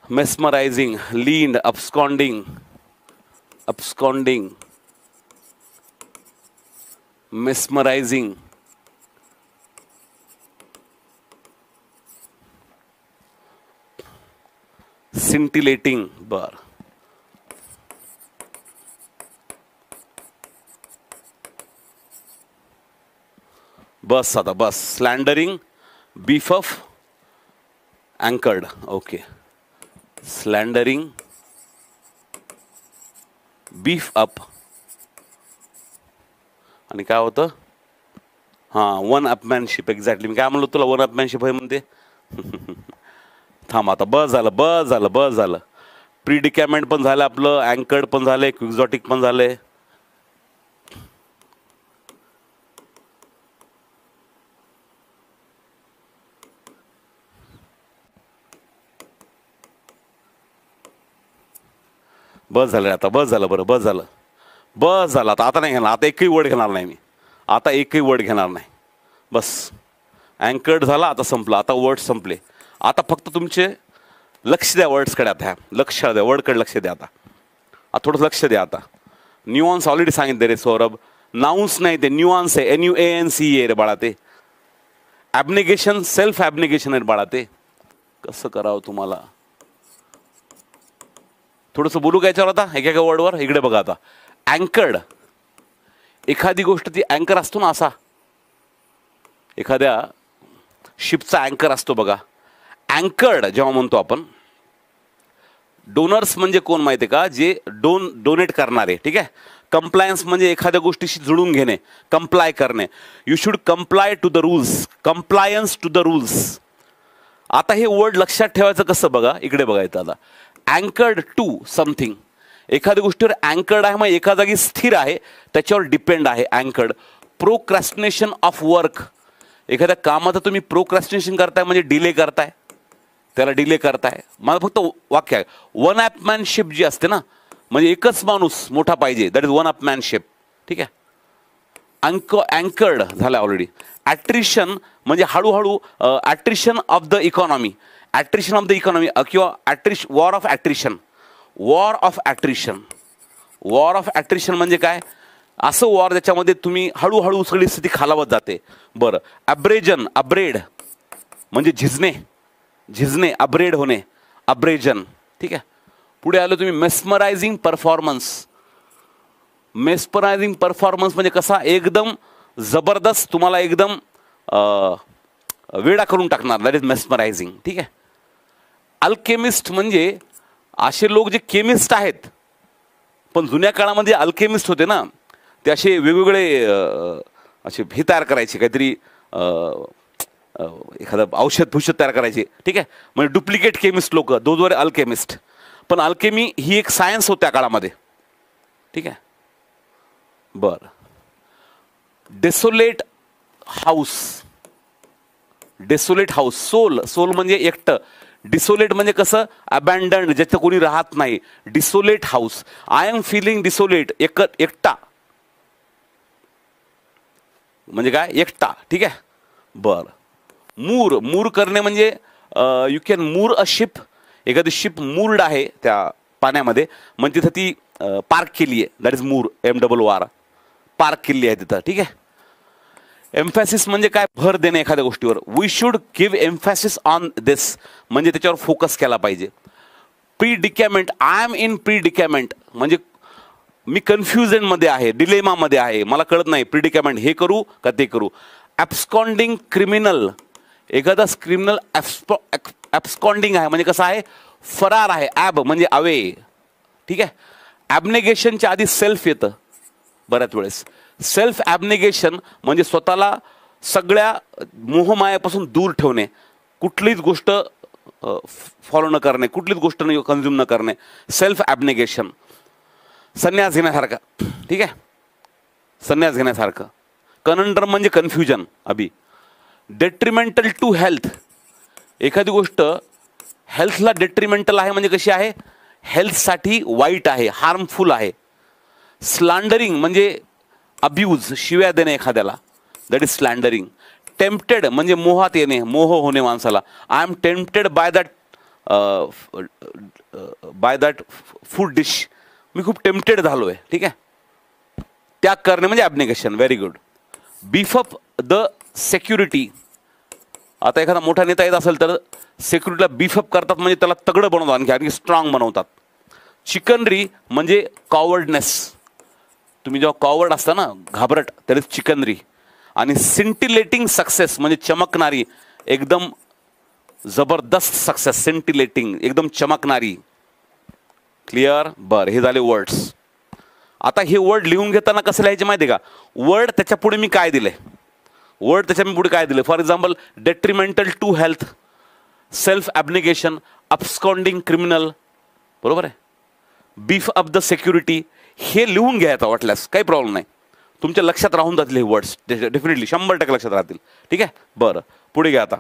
Mesmerising, lead, absconding, absconding, mesmerising, scintillating. बर, बस आता बस. Slandering, beef off, anchored. Okay, slandering, beef up, आणि काय होतं? हां, वन अपमॅनशिप. एक्झॅक्टली, मी काय म्हणलो तुला, वन अपमॅनशिप आहे म्हणते. थांब आता, बस झालं, बस झालं, बस झालं. प्रीडिकॅमेंट पण झालं आपलं, अँकर्ड पण झालंय, क्विक्झॉटिक पण झालंय. बस झालं आता, बस झालं. बरं, बस झालं, बस झालं. आता नाही घेणार, आता एकही वर्ड घेणार नाही मी, आता एकही वर्ड घेणार नाही. बस, अँकर्ड झाला, आता संपलं. आता वर्ड संपले. आता फक्त तुमचे लक्ष द्या वर्ड्सकडे. आता लक्ष द्या, वर्डकडे लक्ष द्या. आता थोडंसं लक्ष द्या. आता न्यूआन्स ऑलरेडी सांगितले रे सौरभ. नाउन्स नाही ते, न्यूआन्स आहे. NUANCE रे बाळा ते. ॲब्निगेशन, सेल्फ ॲब्निगेशन आहे बाळा ते. कसं करावं तुम्हाला? थोडंसं बोलू का याच्यावर आता, एका वर्डवर? इकडे बघा आता. अँकर्ड, एखादी गोष्ट ती अँकर असतो ना, असा एखाद्या शिपचा अँकर असतो बघा. अँकर्ड जेव्हा म्हणतो आपण, डोनर्स म्हणजे कोण माहिती आहे का? जे डोनेट करणारे. ठीक आहे. कंप्लायन्स म्हणजे एखाद्या गोष्टीशी जुळून घेणे, कंप्लाय करणे. You should comply to the rules, compliance to the rules. आता हे वर्ड लक्षात ठेवायचं कसं बघा, इकडे बघायचं आता. अँकर्ड टू समथिंग, एखाद्या गोष्टीवर अँकर्ड आहे, मग एका जागी स्थिर आहे, त्याच्यावर डिपेंड आहे. अँकर्ड. प्रोक्रॅस्टिनेशन ऑफ वर्क, एखाद्या कामाचं तुम्ही प्रोक्रॅस्टिनेशन करताय म्हणजे डिले करताय, त्याला डिले करताय. मला फक्त वाक्य आहे. वन अपमॅनशिप जी असते ना, म्हणजे एकच माणूस मोठा पाहिजे, दॅट इज वन अपमॅनशिप. ठीक आहे. अँकर्ड झालं ऑलरेडी. ॲट्रिशन म्हणजे हळूहळू, attrition of the economy, attrition of the economy किंवा war of attrition. War of attrition, war of attrition म्हणजे काय? असं वॉर ज्याच्यामध्ये तुम्ही हळूहळू सगळी स्थिती खालावत जाते. बरं. अब्रेजन, अब्रेड म्हणजे झिजणे, झिजणे, अब्रेड होणे, अब्रेजन. ठीक आहे. पुढे आलो तुम्ही. Mesmerising performance. मेस्मरायझिंग परफॉर्मन्स म्हणजे कसा? एकदम जबरदस्त, तुम्हाला एकदम वेडा करून टाकणार, दॅट इज मेस्मरायझिंग. ठीक आहे. अल्केमिस्ट म्हणजे असे लोक जे केमिस्ट आहेत, पण जुन्या काळामध्ये अल्केमिस्ट होते ना, ते असे वेगवेगळे असे हे तयार करायचे, काहीतरी एखादं औषध फुषध तयार करायचे. ठीक आहे. म्हणजे डुप्लिकेट केमिस्ट लोक, दोज वर अल्केमिस्ट. पण अल्केमी ही एक सायन्स होती त्या काळामध्ये. ठीक आहे. बरं. Desolate house, desolate house. Sole, sole म्हणजे एकटं. डिसोलेट म्हणजे कसं? अबॅन्डन्ड, ज्याचं कोणी राहत नाही. Desolate house. I am feeling desolate, एकटा म्हणजे काय? एकटा. ठीक आहे. बरं. मूर, मूर करणे म्हणजे you can moor a ship. एखादी शिप मूर्ड आहे त्या पाण्यामध्ये, म्हणजे तिथं ती पार्क केली आहे, that is moor. MOOR, park केली आहे तिथं. ठीक आहे. एम्फॅसिस म्हणजे काय? भर देणे एखाद्या गोष्टीवर. We should give emphasis on this, म्हणजे त्याच्यावर फोकस केला पाहिजे. Predicament, I am in predicament म्हणजे मी कन्फ्युजनमध्ये आहे, डिलेमामध्ये आहे, मला कळत नाही, प्रिडिकॅमेंट, हे करू का ते करू. ॲब्स्कॉन्डिंग क्रिमिनल, एखादा क्रिमिनल ॲब्स्कॉन्डिंग आहे म्हणजे कसं आहे, फरार आहे. ॲब म्हणजे अवे, ठीक आहे. ॲबनेगेशनच्या आधी सेल्फ येतं बऱ्याच वेळेस. सेल्फ ॲबनेगेशन म्हणजे स्वतःला सगळ्या मोहमायापासून दूर ठेवणे, कुठलीच गोष्ट फॉलो न करणे, कुठलीच गोष्ट कन्झ्युम न करणे, सेल्फ ॲबनेगेशन. संन्यास घेण्यासारखं, ठीक आहे, संन्यास घेण्यासारखं. कनंड्रम म्हणजे कन्फ्युजन. अभि डेट्रिमेंटल टू हेल्थ, एखादी गोष्ट हेल्थला डेट्रिमेंटल आहे म्हणजे कशी आहे, हेल्थसाठी वाईट आहे, हार्मफुल आहे. स्लँडरिंग म्हणजे अब्यूज, शिव्या देणे एखाद्याला, दॅट इज स्लँडरिंग. टेम्प्टेड म्हणजे मोहात येणे, मोह होणे माणसाला. I am tempted by that food dish, मी खूप टेम्प्टेड झालो आहे, ठीक आहे. त्याग करणे म्हणजे abnegation. Very good. Beef up the security, आता एखादा मोठा नेता येत असेल तर सेक्युरिटीला बीफअप करतात म्हणजे त्याला तगडं बनवतात, आणखी स्ट्रॉंग बनवतात. चिकनरी म्हणजे कॉवर्डनेस, तुम्ही जेव्हा कॉवर्ड असता ना, घाबरट, दॅट इज चिकनरी. आणि सिंटिलेटिंग सक्सेस म्हणजे चमकणारी, एकदम जबरदस्त सक्सेस, सिंटिलेटिंग, एकदम चमकणारी. क्लिअर. बरं, हे झाले वर्ड्स. आता हे वर्ड लिहून घेताना कसं लिहायचे माहिती आहे का, वर्ड त्याच्या पुढे मी काय दिले, वर्ड त्याच्या मी पुढे काय दिले. For example, detrimental to health, self abnegation, absconding criminal, बरोबर आहे, बीफ अप द सिक्युरिटी. हे लिहून घ्यायचं वाटल्यास काही प्रॉब्लेम नाही, तुमच्या लक्षात राहून जातील हे वर्ड्स, डेफिनेटली 100% लक्षात राहतील, ठीक आहे. बरं, पुढे घ्या आता.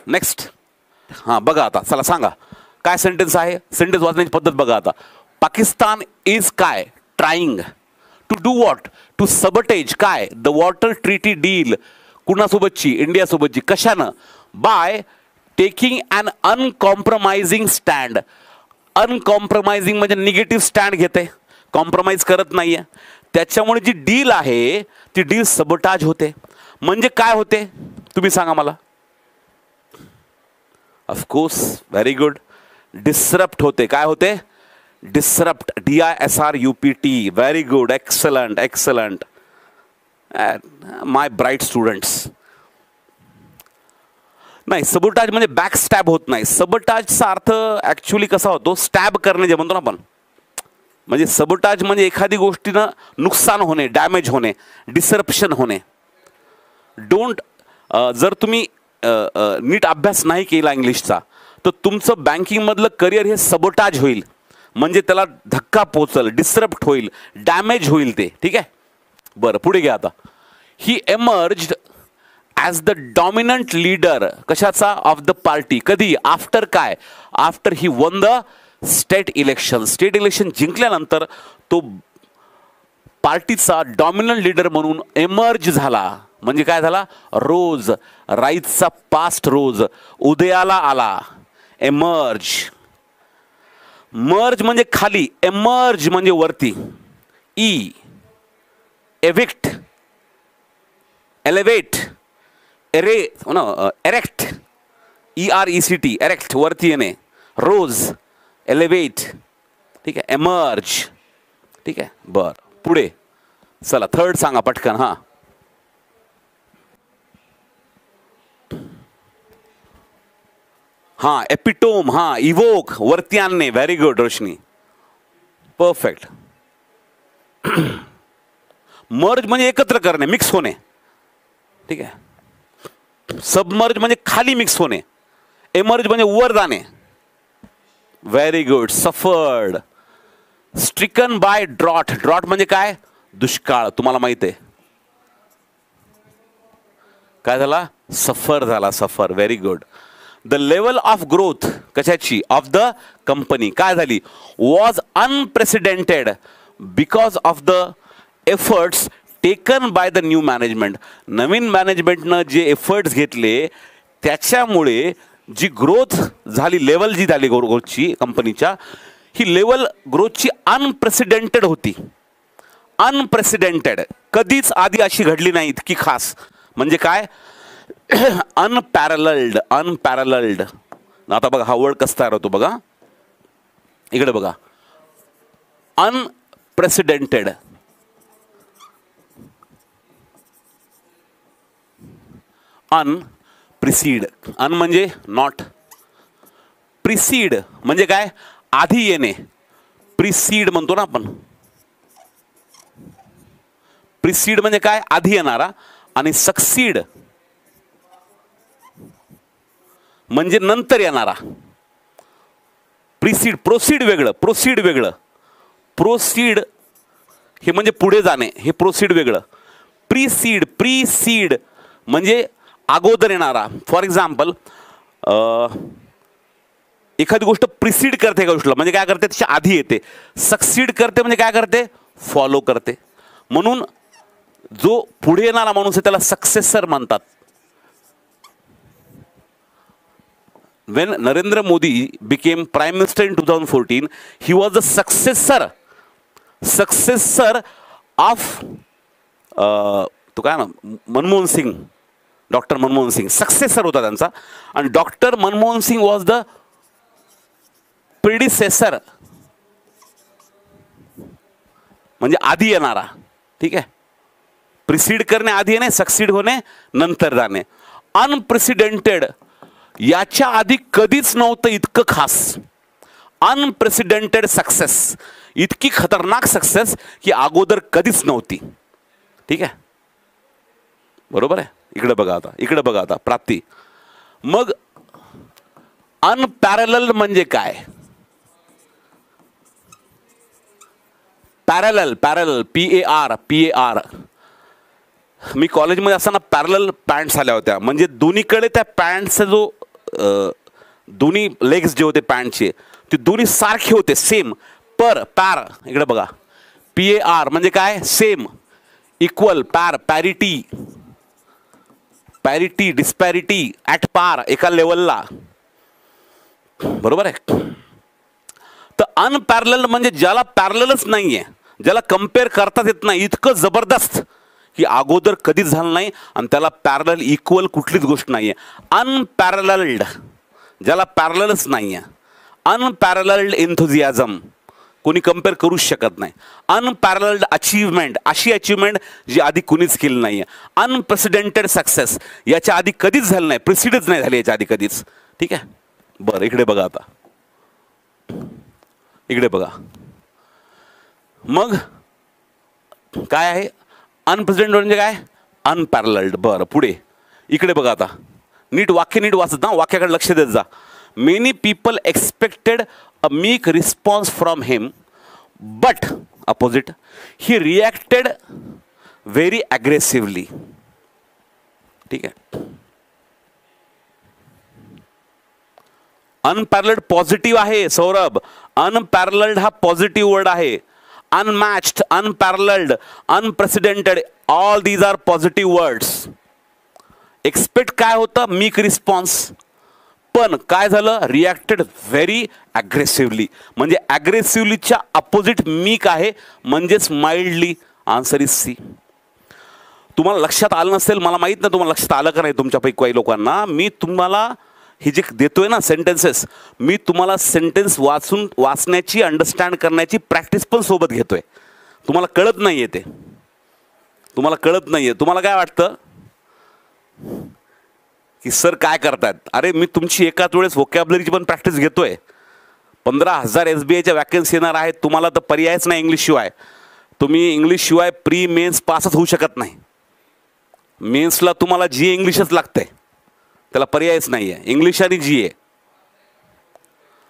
नेक्स्ट. हां, बघा आता, चला सांगा काय सेंटेन्स आहे. सेंटेन्स वाचण्याची पद्धत बघा आता. पाकिस्तान इज काय, trying to do what, to sabotage काय, द वॉटर ट्रीटी डील, कुणासोबतची, इंडियासोबतची. कशानं, by taking un uncompromising stand. Uncompromising म्हणजे निगेटिव्ह स्टँड घेते, कॉम्प्रोमाइज करत नाहीये. त्याच्यामुळे जी डील आहे ती डील सबटाज होते. म्हणजे काय होते तुम्ही सांगा मला. Of course, very good. डिसरप्ट होते. काय होते, disrupt, DISRUPT. Very good, excellent, excellent, my bright students. नाही, सबोटाज म्हणजे बॅक स्टॅब होत नाही. सबोटाजचा अर्थ ॲक्च्युली कसा होतो, स्टॅब करणे जे म्हणतो ना आपण, म्हणजे सबोटाज म्हणजे एखादी गोष्टीनं नुकसान होणे, डॅमेज होणे, डिसरप्शन होणे. डोंट, जर तुम्ही नीट अभ्यास नाही केला इंग्लिशचा तर तुमचं बँकिंगमधलं करिअर हे सबोटाज होईल, म्हणजे त्याला धक्का पोचल, डिसरप्ट होईल, डॅमेज होईल ते, ठीक आहे. बरं, पुढे घ्या आता. He emerged as the dominant leader, कशाचा, ऑफ द पार्टी. कधी, आफ्टर काय, after he won the state election. State election जिंकल्यानंतर तो पार्टीचा डॉमिनंट लीडर म्हणून एमर्ज झाला. म्हणजे काय झाला, रोज, राईजचा पास्ट रोज, उदयाला आला, एमर्ज. मर्ज म्हणजे खाली, एमर्ज म्हणजे वरती. E, evict, elevate, erect, ERECT, erect, वरती येणे. रोज, एलिव्हेट, ठीक आहे, एमर्ज, ठीक आहे. बर, पुढे चला, थर्ड सांगा पटकन. हां, हां, एपिटोम, हां, इवोक, वरती आणणे. व्हेरी गुड रोशनी, परफेक्ट. मर्ज म्हणजे एकत्र करणे, मिक्स होणे, ठीक आहे. सबमर्ज म्हणजे खाली मिक्स होणे. एमर्ज म्हणजे वर जाणे. Very good, suffered. Stricken by drought, drought म्हणजे काय, दुष्काळ. तुम्हाला माहित आहे काय झाला, सफर झाला, suffer. Very good. The level of growth, कशाची, ऑफ द कंपनी, काय झाली, was unprecedented because of the efforts taken by the new management. नवीन मॅनेजमेंटनं जे एफर्ट्स घेतले त्याच्यामुळे जी ग्रोथ झाली, लेवल जी झाली ग्रोथची कंपनीच्या, ही लेवल ग्रोथची अनप्रेसिडेंटेड होती. अनप्रेसिडेंटेड, कधीच आधी अशी घडली नाही इतकी खास. म्हणजे काय, अनपॅरलल्ड, अनपॅरलल्ड. आता बघा हा वर्ड कसा तयार होतो बघा, इकडे बघा. अनप्रेसिडेंटेड. अनप्रिसीड. अन म्हणजे नॉट. प्रिसीड म्हणजे काय? आधी येणे. प्रिसीड म्हणतो ना आपण. प्रिसीड म्हणजे काय? आधी येणारा. आणि सक्सीड म्हणजे नंतर येणारा. प्रिसीड, प्रोसीड वेगळं, प्रोसीड वेगळं. प्रोसीड हे म्हणजे पुढे जाणे, हे प्रोसीड वेगळं. प्रिसीड, प्रिसीड म्हणजे अगोदर येणारा. फॉर एक्झाम्पल, एखादी गोष्ट प्रिसीड करते एका गोष्टीला म्हणजे काय करते? त्याच्या आधी येते. सक्सीड करते म्हणजे काय करते? फॉलो करते. म्हणून जो पुढे येणारा माणूस आहे त्याला सक्सेसर म्हणतात. When Narendra Modi became Prime Minister in 2014, he was the successor of तो काय ना, मनमोहन सिंग, डॉक्टर मनमोहन सिंग सक्सेसर होता त्यांचा. आणि doctor Manmohan Singh was the predecessor म्हणजे आधी येणारा. ठीक आहे. प्रिसीड करणे आधी येणे, सक्सीड होणे नंतर जाणे. अनप्रेसिडेंटेड याच्या आधी कधीच नव्हतं इतकं खास. अनप्रेसिडेंटेड सक्सेस, इतकी खतरनाक सक्सेस की अगोदर कधीच नव्हती. ठीक आहे, बरोबर आहे. इकडे बघा आता, इकडे बघा आता प्राप्ती. मग अनपॅरलल म्हणजे काय? Parallel, parallel, PAR. मी कॉलेजमध्ये असताना पॅरलल पॅन्ट्स आल्या होत्या. म्हणजे दोन्हीकडे त्या पॅन्टचा जो दोन्ही लेग्स जे होते पॅन्टचे ते दोन्ही सारखे होते, सेम. पॅर इकडे बघा. PAR म्हणजे काय? Same, equal. पॅरिटी, डिस्पॅरिटी, ॲट पार, एका लेवलला. बरोबर आहे. तर अनपॅरलल म्हणजे ज्याला पॅरललच नाहीये, ज्याला कम्पेअर करताच येत नाही, इतकं जबरदस्त की अगोदर कधीच झालं नाही आणि त्याला पॅरलल इक्वल कुठलीच गोष्ट नाहीये. अनपॅरलल्ड, ज्याला पॅरललच नाहीये. अनपॅरलल्ड एन्थुझियाझम, कोणी कम्पेअर करूच शकत नाही. अनपॅरलल्ड अचीवमेंट, अशी अचीवमेंट जी आधी कुणीच केली नाहीये. अनप्रेसिडेंटेड सक्सेस, याच्या आधी कधीच झालं नाही, प्रिसिडच नाही झाली याच्या आधी कधीच. ठीक आहे. बरं, इकडे बघा आता, इकडे बघा. मग काय आहे? अनप्रेसिडेंट म्हणजे काय? अनपॅरलल्ड. बरं, पुढे इकडे बघा आता. नीट वाक्य नीट वाचत ना, वाक्याकडे लक्ष देत जा. Many people expected a meek response from him, but opposite he reacted very aggressively. ठीक आहे. अनपॅरलल्ड पॉझिटिव्ह आहे सौरभ. अनपॅरलल्ड हा पॉझिटिव्ह वर्ड आहे. Unmatched, unparalleled, unprecedented, all these are positive words. Expect काय होतं? Meek response. पण काय झालं? Reacted very aggressively. म्हणजे अग्रेसिव्हलीच्या अपोजिट मीक आहे, म्हणजेच माइल्डली. Answer is C. तुम्हाला लक्षात आलं नसेल, मला माहित नाही तुम्हाला लक्षात आलं का नाही तुमच्यापैकी काही लोकांना. मी तुम्हाला हे जे देतोय ना सेंटेन्सेस, मी तुम्हाला सेंटेन्स वाचण्याची, अंडरस्टँड करण्याची प्रॅक्टिस पण सोबत घेतोय. तुम्हाला कळत नाहीये ते, तुम्हाला कळत नाहीये. तुम्हाला काय वाटतं की सर काय करतायत? अरे मी तुमची एकाच वेळेस व्होकॅब्युलरीची पण प्रॅक्टिस घेतोय. 15,000 SBIच्या वॅकन्सी येणार आहेत. तुम्हाला तर पर्यायच नाही इंग्लिश शिवाय. तुम्ही इंग्लिश शिवाय प्री मेन्स पासच होऊ शकत नाही. मेन्सला तुम्हाला GA इंग्लिशच लागतंय, त्याला पर्यायच नाही आहे. इंग्लिश आणि GA.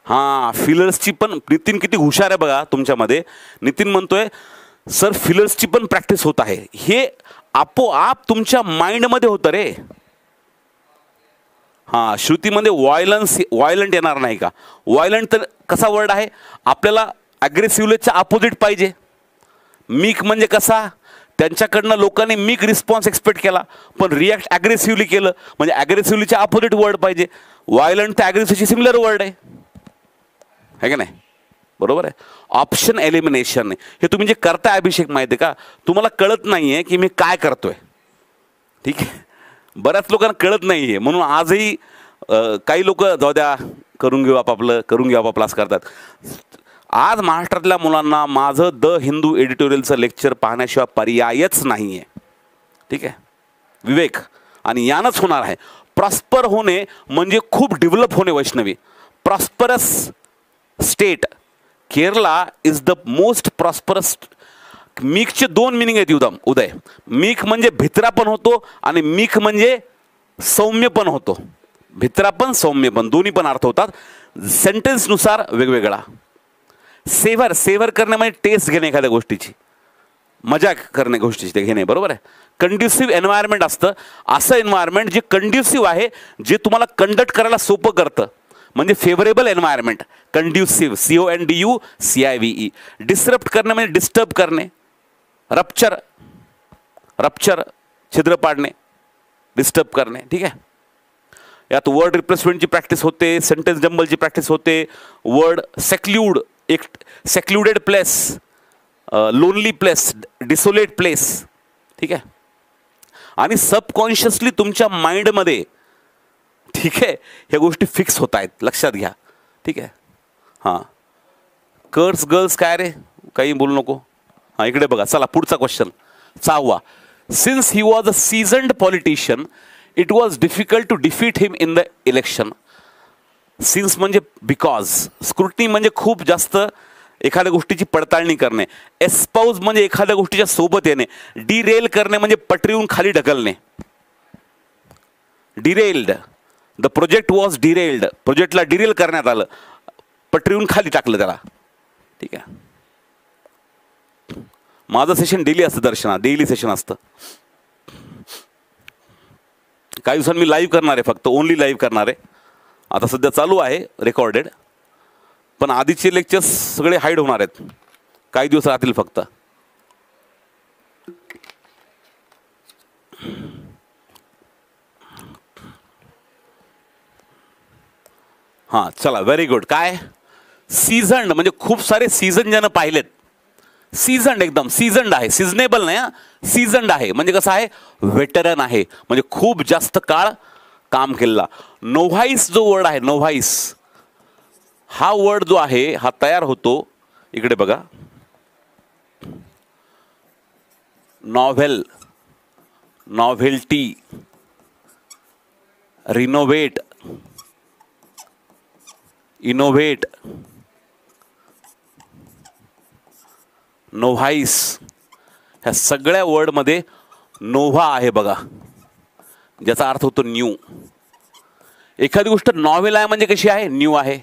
हां, फिलर्सची पण. नितीन किती हुशार आहे बघा तुमच्यामध्ये. नितीन म्हणतोय सर फिलर्सची पण प्रॅक्टिस होत आहे. हे आपोआप तुमच्या माइंडमध्ये होतं रे. हां, श्रुतीमध्ये व्हायलंट येणार नाही का? व्हायलंट तर कसा वर्ड आहे? आपल्याला अग्रेसिव्हलीच्या अपोजिट पाहिजे. मीक म्हणजे कसा? त्यांच्याकडनं लोकांनी मीक रिस्पॉन्स एक्सपेक्ट केला, पण रिॲक्ट अग्रेसिव्हली केलं, म्हणजे अग्रेसिव्हलीच्या अपोजिट वर्ड पाहिजे. व्हायलंट तर अग्रेसिव्हची सिमिलर वर्ड आहे का नाही? बरोबर आहे. ऑप्शन एलिमिनेशन हे तुम्ही जे करताय अभिषेक, माहिती आहे का, तुम्हाला कळत नाही आहे की मी काय करतोय. ठीक आहे. बऱ्याच लोकांना कळत नाही आहे, म्हणून आजही काही लोक जाऊ द्या, करून घेऊ आपापलं असं करतात. आज महाराष्ट्रातल्या मुलांना माझं द हिंदू एडिटोरियलचं लेक्चर पाहण्याशिवाय पर्यायच नाही आहे. ठीक आहे, विवेक, आणि यानंच होणार आहे. प्रॉस्पर होणे म्हणजे खूप डेव्हलप होणे. Vaishnavi, prosperous state. Kerala is the most prosperous. मीकचे दोन मिनिंग आहेत उदय. मीक म्हणजे भित्रा पण होतो आणि मीक म्हणजे सौम्य पण होतो. भित्रा पण सौम्य पण दोन्ही पण अर्थ होतात, सेंटेन्सनुसार वेगवेगळा. सेव्हर, सेव्हर करणे म्हणजे टेस्ट घेणे एखाद्या गोष्टीची, मजा करणे गोष्टीची ते घेणे, बरोबर आहे. कंड्युसिव्ह एन्व्हायरमेंट असतं, असं एन्व्हायरमेंट जे कंड्युसिव्ह आहे, जे तुम्हाला कंडक्ट करायला सोपं करतं, म्हणजे favourable environment. Conducive, CONDUCIVE. Disturb करणे म्हणजे डिस्टर्ब करणे. रप्चर, रप्चर छिद्र पाडणे, डिस्टर्ब करणे. ठीक आहे, यात वर्ड रिप्लेसमेंटची प्रॅक्टिस होते, सेंटेन्स जंबलची प्रॅक्टिस होते. वर्ड सेक्ल्यूड, एक सेक्ल्युडेड place, lonely place, desolate place. ठीक आहे, आणि सबकॉन्शियसली तुमच्या माइंडमध्ये, ठीक आहे, ह्या गोष्टी फिक्स होत आहेत, लक्षात घ्या. ठीक आहे, हां. कर्स गर्ल्स काय रे, काही बोलू नको. हां, इकडे बघा. चला पुढचा क्वेश्चन 6वा. Since he was a seasoned politician it was difficult to defeat him in the election. Since म्हणजे बिकॉज. स्क्रुटनी म्हणजे खूप जास्त एखाद्या गोष्टीची पडताळणी करणे. एस्पाउज म्हणजे एखाद्या गोष्टीच्या सोबत येणे. डिरेल करणे म्हणजे पटरीहून खाली ढकलणे. Derailed, the project was derailed. प्रोजेक्टला डिरेल करण्यात आलं, पटरीहून खाली टाकलं त्याला. ठीक आहे, माझं सेशन डेली असतं दर्शना, डेली सेशन असतं. काही दिवसांनी मी लाईव्ह करणार आहे, फक्त ओनली लाईव्ह करणार आहे. आता सध्या चालू आहे रेकॉर्डेड, पण आधीचे लेक्चर्स सगळे हाईड होणार आहेत, काही दिवस राहतील फक्त. हां, चला, व्हेरी गुड. काय सीझन्ड म्हणजे खूप सारे सीझन ज्यानं पाहिलेत. सीझन्ड, एकदम सीझन्ड आहे, सीझनेबल नाही. सीझन्ड आहे म्हणजे कसं आहे, वेटरन आहे, म्हणजे खूप जास्त काळ काम केलेला. नोव्हाईस जो वर्ड आहे, नोव्हाईस हा वर्ड जो आहे हा तयार होतो, इकडे बघा, नॉव्हेल, नॉव्हेल्टी, रिनोव्हेट, इनोव्हेट, नोव्हाईस, ह्या सगळ्या वर्डमध्ये नोव्हा आहे बघा, ज्याचा अर्थ होतो न्यू. एखादी गोष्ट नॉव्हेल आहे म्हणजे कशी आहे, न्यू आहे.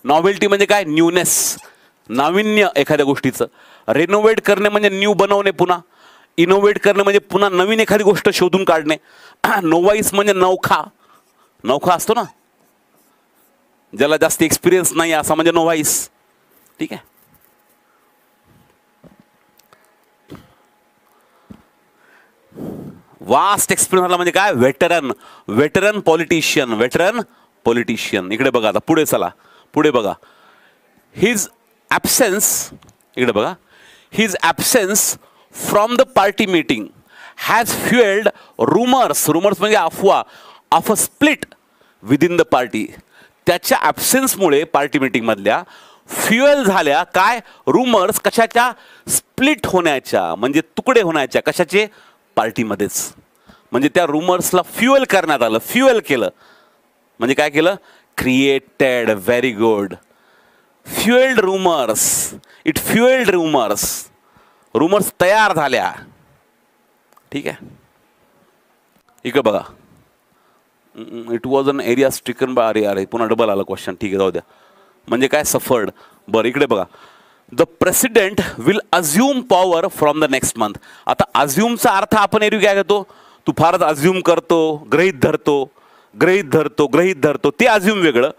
नॉव्हेल्टी म्हणजे काय, न्यूनेस, नाविन्य एखाद्या गोष्टीचं. रिनोव्हेट करणे म्हणजे न्यू बनवणे पुन्हा. इनोव्हेट करणे म्हणजे पुन्हा नवीन एखादी गोष्ट शोधून काढणे. नोव्हाईस म्हणजे नौखा, नौखा असतो ना, ज्याला जास्त एक्सपिरियन्स नाही असा म्हणजे नोव्हाईस. ठीक आहे, वास्ट एक्सपिरियन्स म्हणजे काय, veteran, veteran politician, veteran politician. इकडे बघा, आता पुढे चला, पुढे बघा. हिज ॲब्सेन्स, इकडे बघा, his absence from the party meeting has fuelled rumours, rumours म्हणजे अफवा, of a split within the party. त्याच्या ॲब्सेन्समुळे पार्टी मीटिंगमधल्या फ्युएल झाल्या काय, रुमर्स, कशाच्या, स्प्लिट होण्याच्या, म्हणजे तुकडे होण्याच्या. कशाचे, पार्टीमध्येच. म्हणजे त्या रुमर्सला फ्युएल करण्यात आलं, फ्युएल केलं म्हणजे काय केलं, created. Very good. Fuelled rumours, it fuelled rumours, rumours तयार झाल्या. ठीक आहे, इकडे बघा, it was an area stricken by, अरे अरे पुन्हा डबल आला क्वेश्चन. ठीक आहे, जाऊ द्या. म्हणजे काय, सफर्ड. बरं, इकडे बघा, the president will assume power from the next month. आता अज्युमचा अर्थ आपण एरवी काय घेतो, तू फारच अज्युम करतो, गृहीत धरतो, गृहीत धरतो, गृहीत धरतो, ते अज्युम वेगळं.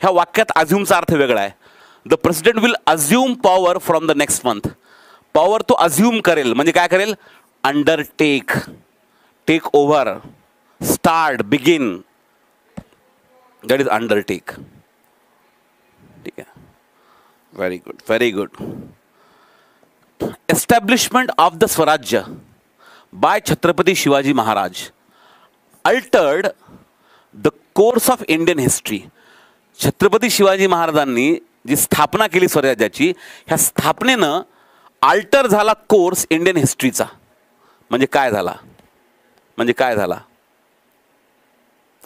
ह्या वाक्यात अज्युमचा अर्थ वेगळा आहे. The president will assume power from the next month. Power तो अज्युम करेल म्हणजे काय करेल, undertake, take over, start, begin, that is undertake. ठीक आहे, very good, very good. Establishment of the Swarajya by Chhatrapati Shivaji Maharaj altered the course of Indian history. Chhatrapati Shivaji महाराजांनी जी स्थापना केली स्वराज्याची, ह्या स्थापनेनं अल्टर झाला कोर्स इंडियन हिस्ट्रीचा. म्हणजे काय झाला? म्हणजे काय झाला?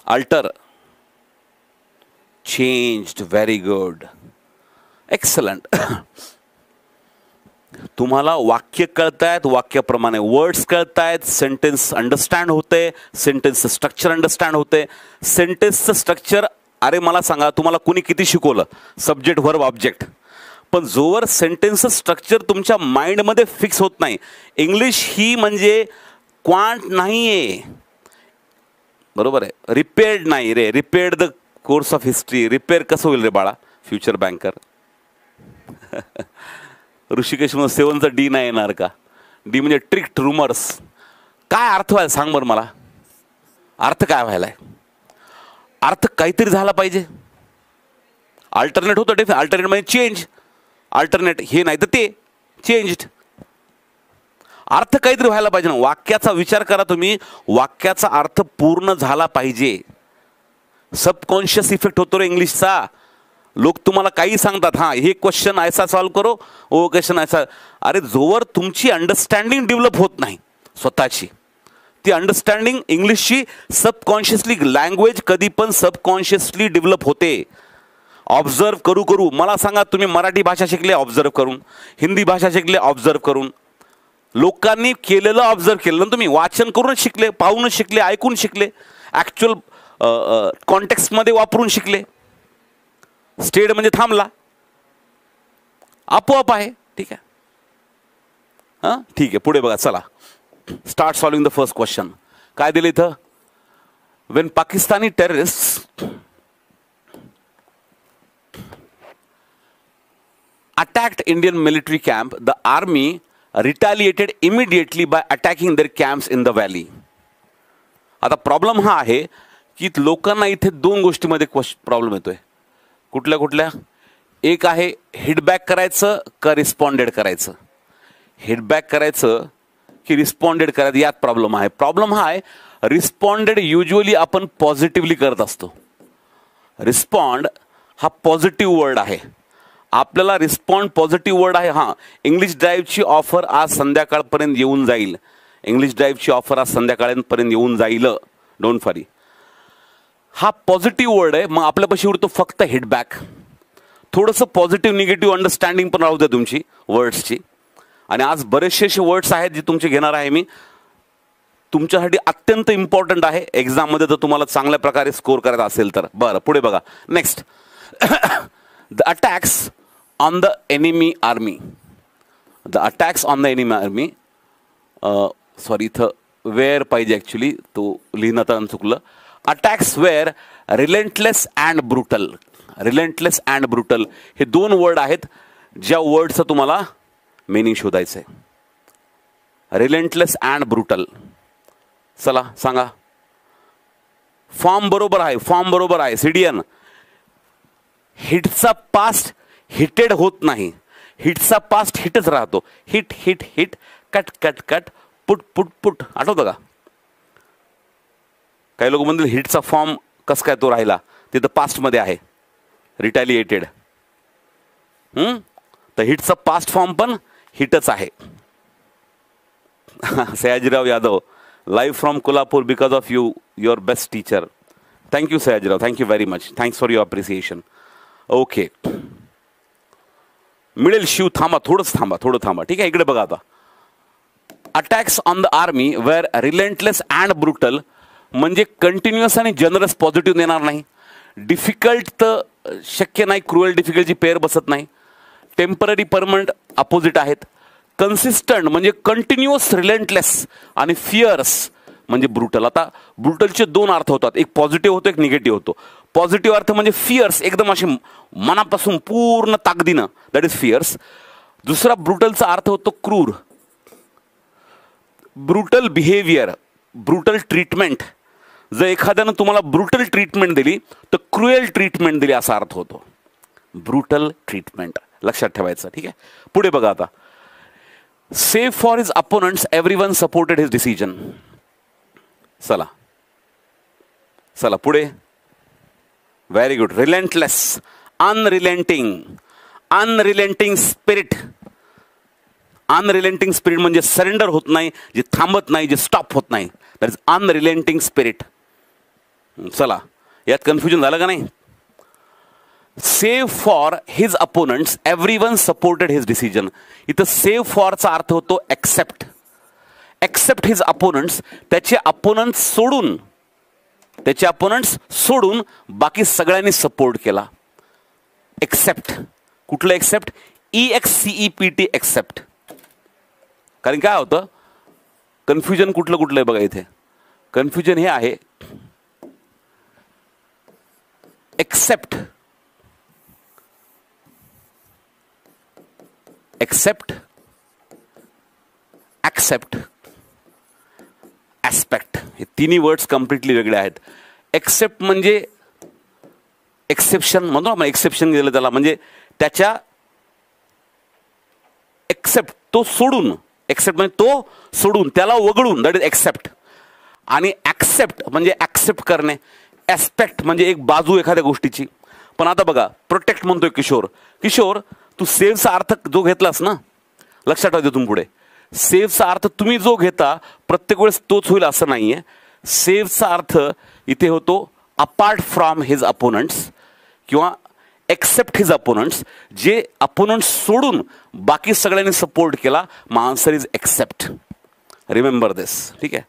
Alter, changed. Very good, excellent. तुम्हाला वाक्य कळतायत, वाक्याप्रमाणे वर्ड्स कळतायत, सेंटेन्स अंडरस्टँड होते, सेंटेन्सचं स्ट्रक्चर अंडरस्टँड होते. सेंटेन्सचं स्ट्रक्चर, अरे मला सांगा, तुम्हाला कुणी किती शिकवलं सब्जेक्ट व्हर्ब ऑब्जेक्ट, पण जोवर सेंटेन्सचं स्ट्रक्चर तुमच्या माइंडमध्ये फिक्स होत नाही. इंग्लिश ही म्हणजे क्वांट नाही आहे, बरोबर आहे. रिपेअर्ड नाही रे. Repaired the course of history. Repair कसं होईल रे बाळा? Future banker. ऋषिकेश म्हणून 7चा डी नाही येणार का? डी म्हणजे ट्रिक्ट, रुमर्स. काय अर्थ व्हायला सांग बरं मला? अर्थ काय व्हायलाय? अर्थ काहीतरी झाला पाहिजे. अल्टरनेट होतं डेफिनेट. अल्टरनेट म्हणजे चेंज. अल्टरनेट हे नाही तर ते चेंज्ड. अर्थ काहीतरी व्हायला पाहिजे ना. वाक्याचा विचार करा तुम्ही. वाक्याचा अर्थ पूर्ण झाला पाहिजे. सबकॉन्शियस इफेक्ट होतो रे इंग्लिशचा. लोक तुम्हाला काही सांगतात, हां हे क्वेश्चन ऐसा सॉल्व करो, ओ क्वेश्चन ऐसा. अरे जोवर तुमची अंडरस्टँडिंग डेव्हलप होत नाही स्वतःची, ती अंडरस्टँडिंग इंग्लिशची सबकॉन्शियसली, लँग्वेज कधी पण सबकॉन्शियसली डेव्हलप होते. ऑब्झर्व करू करू. मला सांगा, तुम्ही मराठी भाषा शिकले ऑब्झर्व करून, हिंदी भाषा शिकले ऑब्झर्व करून, लोकांनी केलेलं ऑब्झर्व केलं ना तुम्ही. वाचन करूनच शिकले, पाहूनच शिकले, ऐकून शिकले, ॲक्च्युअल कॉन्टेक्स्टमध्ये वापरून शिकले. स्टेड म्हणजे थांबला, आपोआप आहे. ठीक आहे, हां ठीक आहे. पुढे बघा, चला start solving the first question. काय दिलं इथं? Wien Pakistani terrorist attacked Indian military camp, the army retaliated immediately by attacking their camps in the valley. आता प्रॉब्लेम हा आहे की लोकांना इथे दोन गोष्टीमध्ये प्रॉब्लेम येतोय. कुठल्या कुठल्या? एक आहे हिटबॅक करायचं का रिस्पॉन्डेड करायचं. हिटबॅक करायचं की रिस्पॉन्डेड करायचं, यात प्रॉब्लेम आहे. प्रॉब्लेम हा आहे, रिस्पॉन्डेड युजली आपण पॉझिटिव्हली करत असतो. रिस्पॉन्ड हा पॉझिटिव्ह वर्ड आहे. आपल्याला रिस्पॉन्ड पॉझिटिव्ह वर्ड आहे. हां, इंग्लिश ड्राईव्हची ऑफर आज संध्याकाळपर्यंत येऊन जाईल. इंग्लिश ड्राईव्हची ऑफर आज संध्याकाळपर्यंत येऊन जाईल. डोंट वरी. हा पॉझिटिव्ह वर्ड आहे. मग आपल्यापाशी उरतो फक्त हिटबॅक. थोडंसं पॉझिटिव्ह निगेटिव्ह अंडरस्टँडिंग पण राहू द्या तुमची वर्ड्सची. आणि आज बरेचसे असे वर्ड्स आहेत जे तुमचे घेणार आहे मी. तुमच्यासाठी अत्यंत इम्पॉर्टंट आहे एक्झाममध्ये, तर तुम्हाला चांगल्या प्रकारे स्कोर करायचा असेल तर. बरं, पुढे बघा. Next, the attacks on the enemy army. The attacks on the enemy army, sorry इथं वेअर पाहिजे ॲक्च्युली, तो लिहिणं तर चुकलं. Attacks were relentless and brutal. Relentless and brutal हे दोन वर्ड आहेत ज्या वर्डचं तुम्हाला मिनिंग शोधायचं आहे. Relentless and brutal. चला सांगा. फॉर्म बरोबर आहे, फॉर्म बरोबर आहे. सीडीएन. हिटचा पास्ट हिटेड होत नाही. हिटचा पास्ट हिटच राहतो. Hit hit hit, cut cut cut, put put put. आठवतं का? काही लोक म्हणतील हिटचा फॉर्म कसं काय तो राहिला, तिथं पास्टमध्ये आहे रिटॅलिएटेड. तर हिटचा पास्ट फॉर्म पण हिटच आहे. Sayajirao Yadav, live from Kolhapur because of you, your best teacher. Thank you Sayajirao, thank you very much. Thanks for your appreciation. Okay, मिळेल शिव. थांबा, थोडंच थांबा, थोडं थांबा. ठीक आहे, इकडे बघा आता. Attacks on the army were relentless and brutal म्हणजे कंटिन्युअस आणि जनरस पॉझिटिव्ह देणार नाही. डिफिकल्ट तर शक्य नाही, क्रुएल डिफिकल्टची पेअर बसत नाही. टेम्पररी परमनंट अपोजिट आहेत. कन्सिस्टंट म्हणजे कंटिन्युअस रिलेंटलेस, आणि फिअर्स म्हणजे ब्रुटल. आता ब्रुटलचे दोन अर्थ होतात, एक पॉझिटिव्ह होतो, एक निगेटिव्ह होतो. पॉझिटिव्ह अर्थ म्हणजे फिअर्स, एकदम असे मनापासून पूर्ण ताकदीनं, दॅट इज फिअर्स. दुसरा ब्रुटलचा अर्थ होतो क्रूर. Brutal behaviour, brutal treatment. जर एखाद्यानं तुम्हाला ब्रुटल ट्रीटमेंट दिली तर क्रुएल ट्रीटमेंट दिली असा अर्थ होतो. ब्रुटल ट्रीटमेंट लक्षात ठेवायचं. ठीक आहे, पुढे बघा आता. Save for his opponents everyone supported his decision. चला चला पुढे. Very good. Relentless, unrelenting. Unrelenting spirit. Unrelenting spirit म्हणजे सरेंडर होत नाही, जे थांबत नाही, जे स्टॉप होत नाही. That is unrelenting spirit. चला, यात कन्फ्युजन झालं का नाही? Save for his opponents everyone supported his decision. इथं सेव्ह फॉरचा अर्थ होतो एक्सेप्ट. एक्सेप्ट हिज अपोनंट्स, त्याचे अपोनंट्स सोडून बाकी सगळ्यांनी सपोर्ट केला. एक्सेप्ट, कुठलं एक्सेप्ट? EXCEPT accept. कारण काय होतं, कन्फ्युजन कुठलं आहे बघा इथे. कन्फ्युजन हे आहे एक्सेप्ट, एक्सेप्ट, ऍक्सेप्ट, ऍस्पेक्ट. हे तिन्ही वर्ड्स कम्प्लिटली वेगळे आहेत. एक्सेप्ट म्हणजे एक्सेप्शन म्हणतो आपण, एक्सेप्शन गेलं त्याला, म्हणजे त्याच्या एक्सेप्ट, तो सोडून, एक्सेप्ट म्हणजे तो सोडून, त्याला वगळून, दॅट इज एक्सेप्ट. आणि ऍक्सेप्ट म्हणजे ऍक्सेप्ट करणे. ऍस्पेक्ट म्हणजे एक बाजू एखाद्या गोष्टीची. पण आता बघा, प्रोटेक्ट म्हणतोय किशोर, तू सेव्हचा अर्थ जो घेतलास ना, लक्षात ठेवा तुम्ही पुढे, सेव्हचा अर्थ तुम्ही जो घेता प्रत्येक वेळेस तोच होईल असं नाहीये. सेव्हचा अर्थ इथे होतो अपार्ट फ्रॉम हिज अपोनंट्स किंवा एक्सेप्ट हिज अपोनंट्स, जे अपोनंट्स सोडून बाकी सगळ्यांनी सपोर्ट केला. मग आन्सर इज एक्सेप्ट. रिमेंबर दिस. ठीक आहे.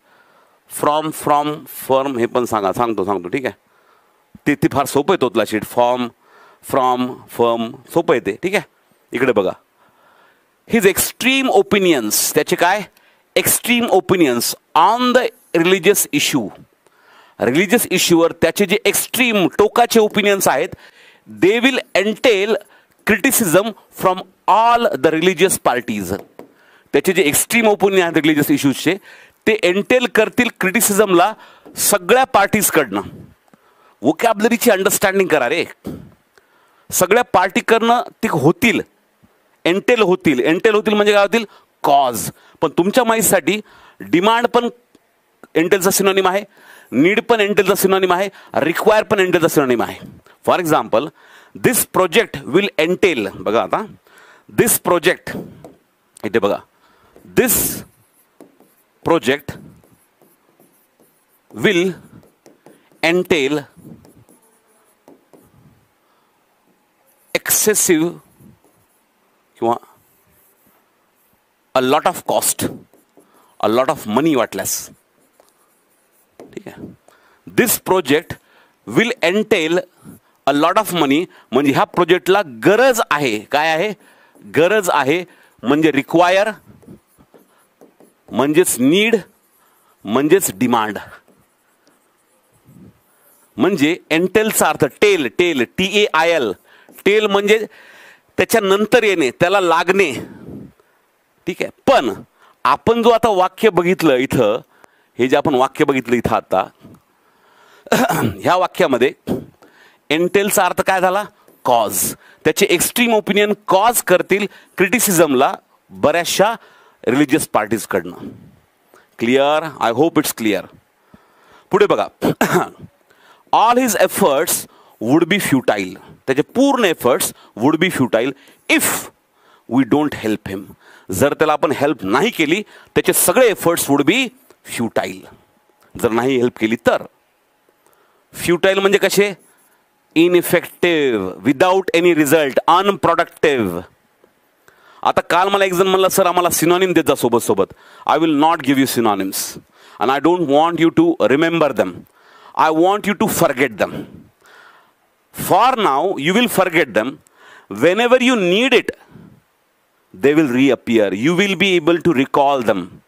फ्रॉम, फर्म हे पण सांगतो. ठीक आहे. ते फार सोपं आहे तोतला शीट. फ्रॉम, फर्म सोपं आहे ते. ठीक आहे. इकडे बघा, हिज एक्स्ट्रीम ओपिनियन्स, त्याचे काय extreme opinions on the religious issue. Religious इश्यूवर त्याचे जे एक्स्ट्रीम टोकाचे ओपिनियन्स आहेत, they will entail criticism from all the religious parties. त्याचे जे एक्स्ट्रीम ओपिनियन आहेत रिलिजियस इश्यूजचे, ते एंटेल करतील क्रिटिसिझमला सगळ्या पार्टीजकडनं. वोकॅबलरीची अंडरस्टँडिंग करा रे. सगळ्या पार्टीकडनं ते होतील, एंटेल होतील म्हणजे काय होतील? कॉज. पण तुमच्या माहितीसाठी डिमांड पण एंटेलचा सिनोनिम आहे, नीड पण एंटेलचा सिनोनिम आहे, रिक्वायर पण एंटेलचा सिनोनिम आहे. For example, this project will entail, बघा आता, दिस प्रोजेक्ट, इथे बघा, this project will entail excessive किंवा a lot of cost, a lot of money वाटल्यास. ठीक आहे. This project will entail a lot of money म्हणजे ह्या प्रोजेक्टला गरज आहे. काय आहे? गरज आहे. म्हणजे रिक्वायर म्हणजेच नीड म्हणजेच डिमांड. म्हणजे एंटेलचा अर्थ टेल, TAIL, टेल म्हणजे त्याच्या नंतर येणे, त्याला लागणे. ठीक आहे. पण आपण जो आता वाक्य बघितलं इथं, हे जे आपण वाक्य बघितलं इथं आता, ह्या वाक्यामध्ये एंटेलचा अर्थ काय झाला? कॉज. त्याचे एक्स्ट्रीम ओपिनियन कॉज करतील क्रिटिसिझमला बऱ्याचशा रिलिजियस पार्टीजकडनं. Clear? I hope it's clear. पुढे बघा, all his efforts would be futile. त्याचे पूर्ण efforts would be futile if we don't help him. जर त्याला आपण हेल्प नाही केली, त्याचे सगळे एफर्ट्स वुड बी फ्युटाईल. जर नाही हेल्प केली तर. फ्युटाईल म्हणजे कसे? इनइफेक्टिव्ह, विदाउट एनी रिझल्ट, अनप्रोडक्टिव्ह. आता काल मला एक जण म्हणला, सर आम्हाला सिनॉनिम देत जा सोबत. I will not give you synonyms and I don't want you to remember them. I want you to forget them. For now you will forget them. whenever you need it, they will reappear. You will be able to recall them.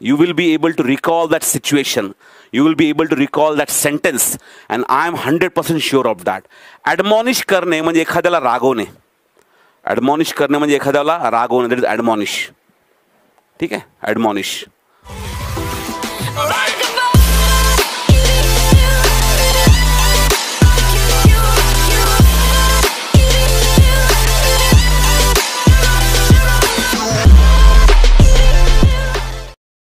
You will be able to recall that situation. You will be able to recall that sentence. And I am 100% sure of that. Admonish करणे म्हणजे एखाद्याला रागवणे. Admonish करणे म्हणजे एखाद्याला रागवणे. That is admonish. ठीक आहे? Admonish.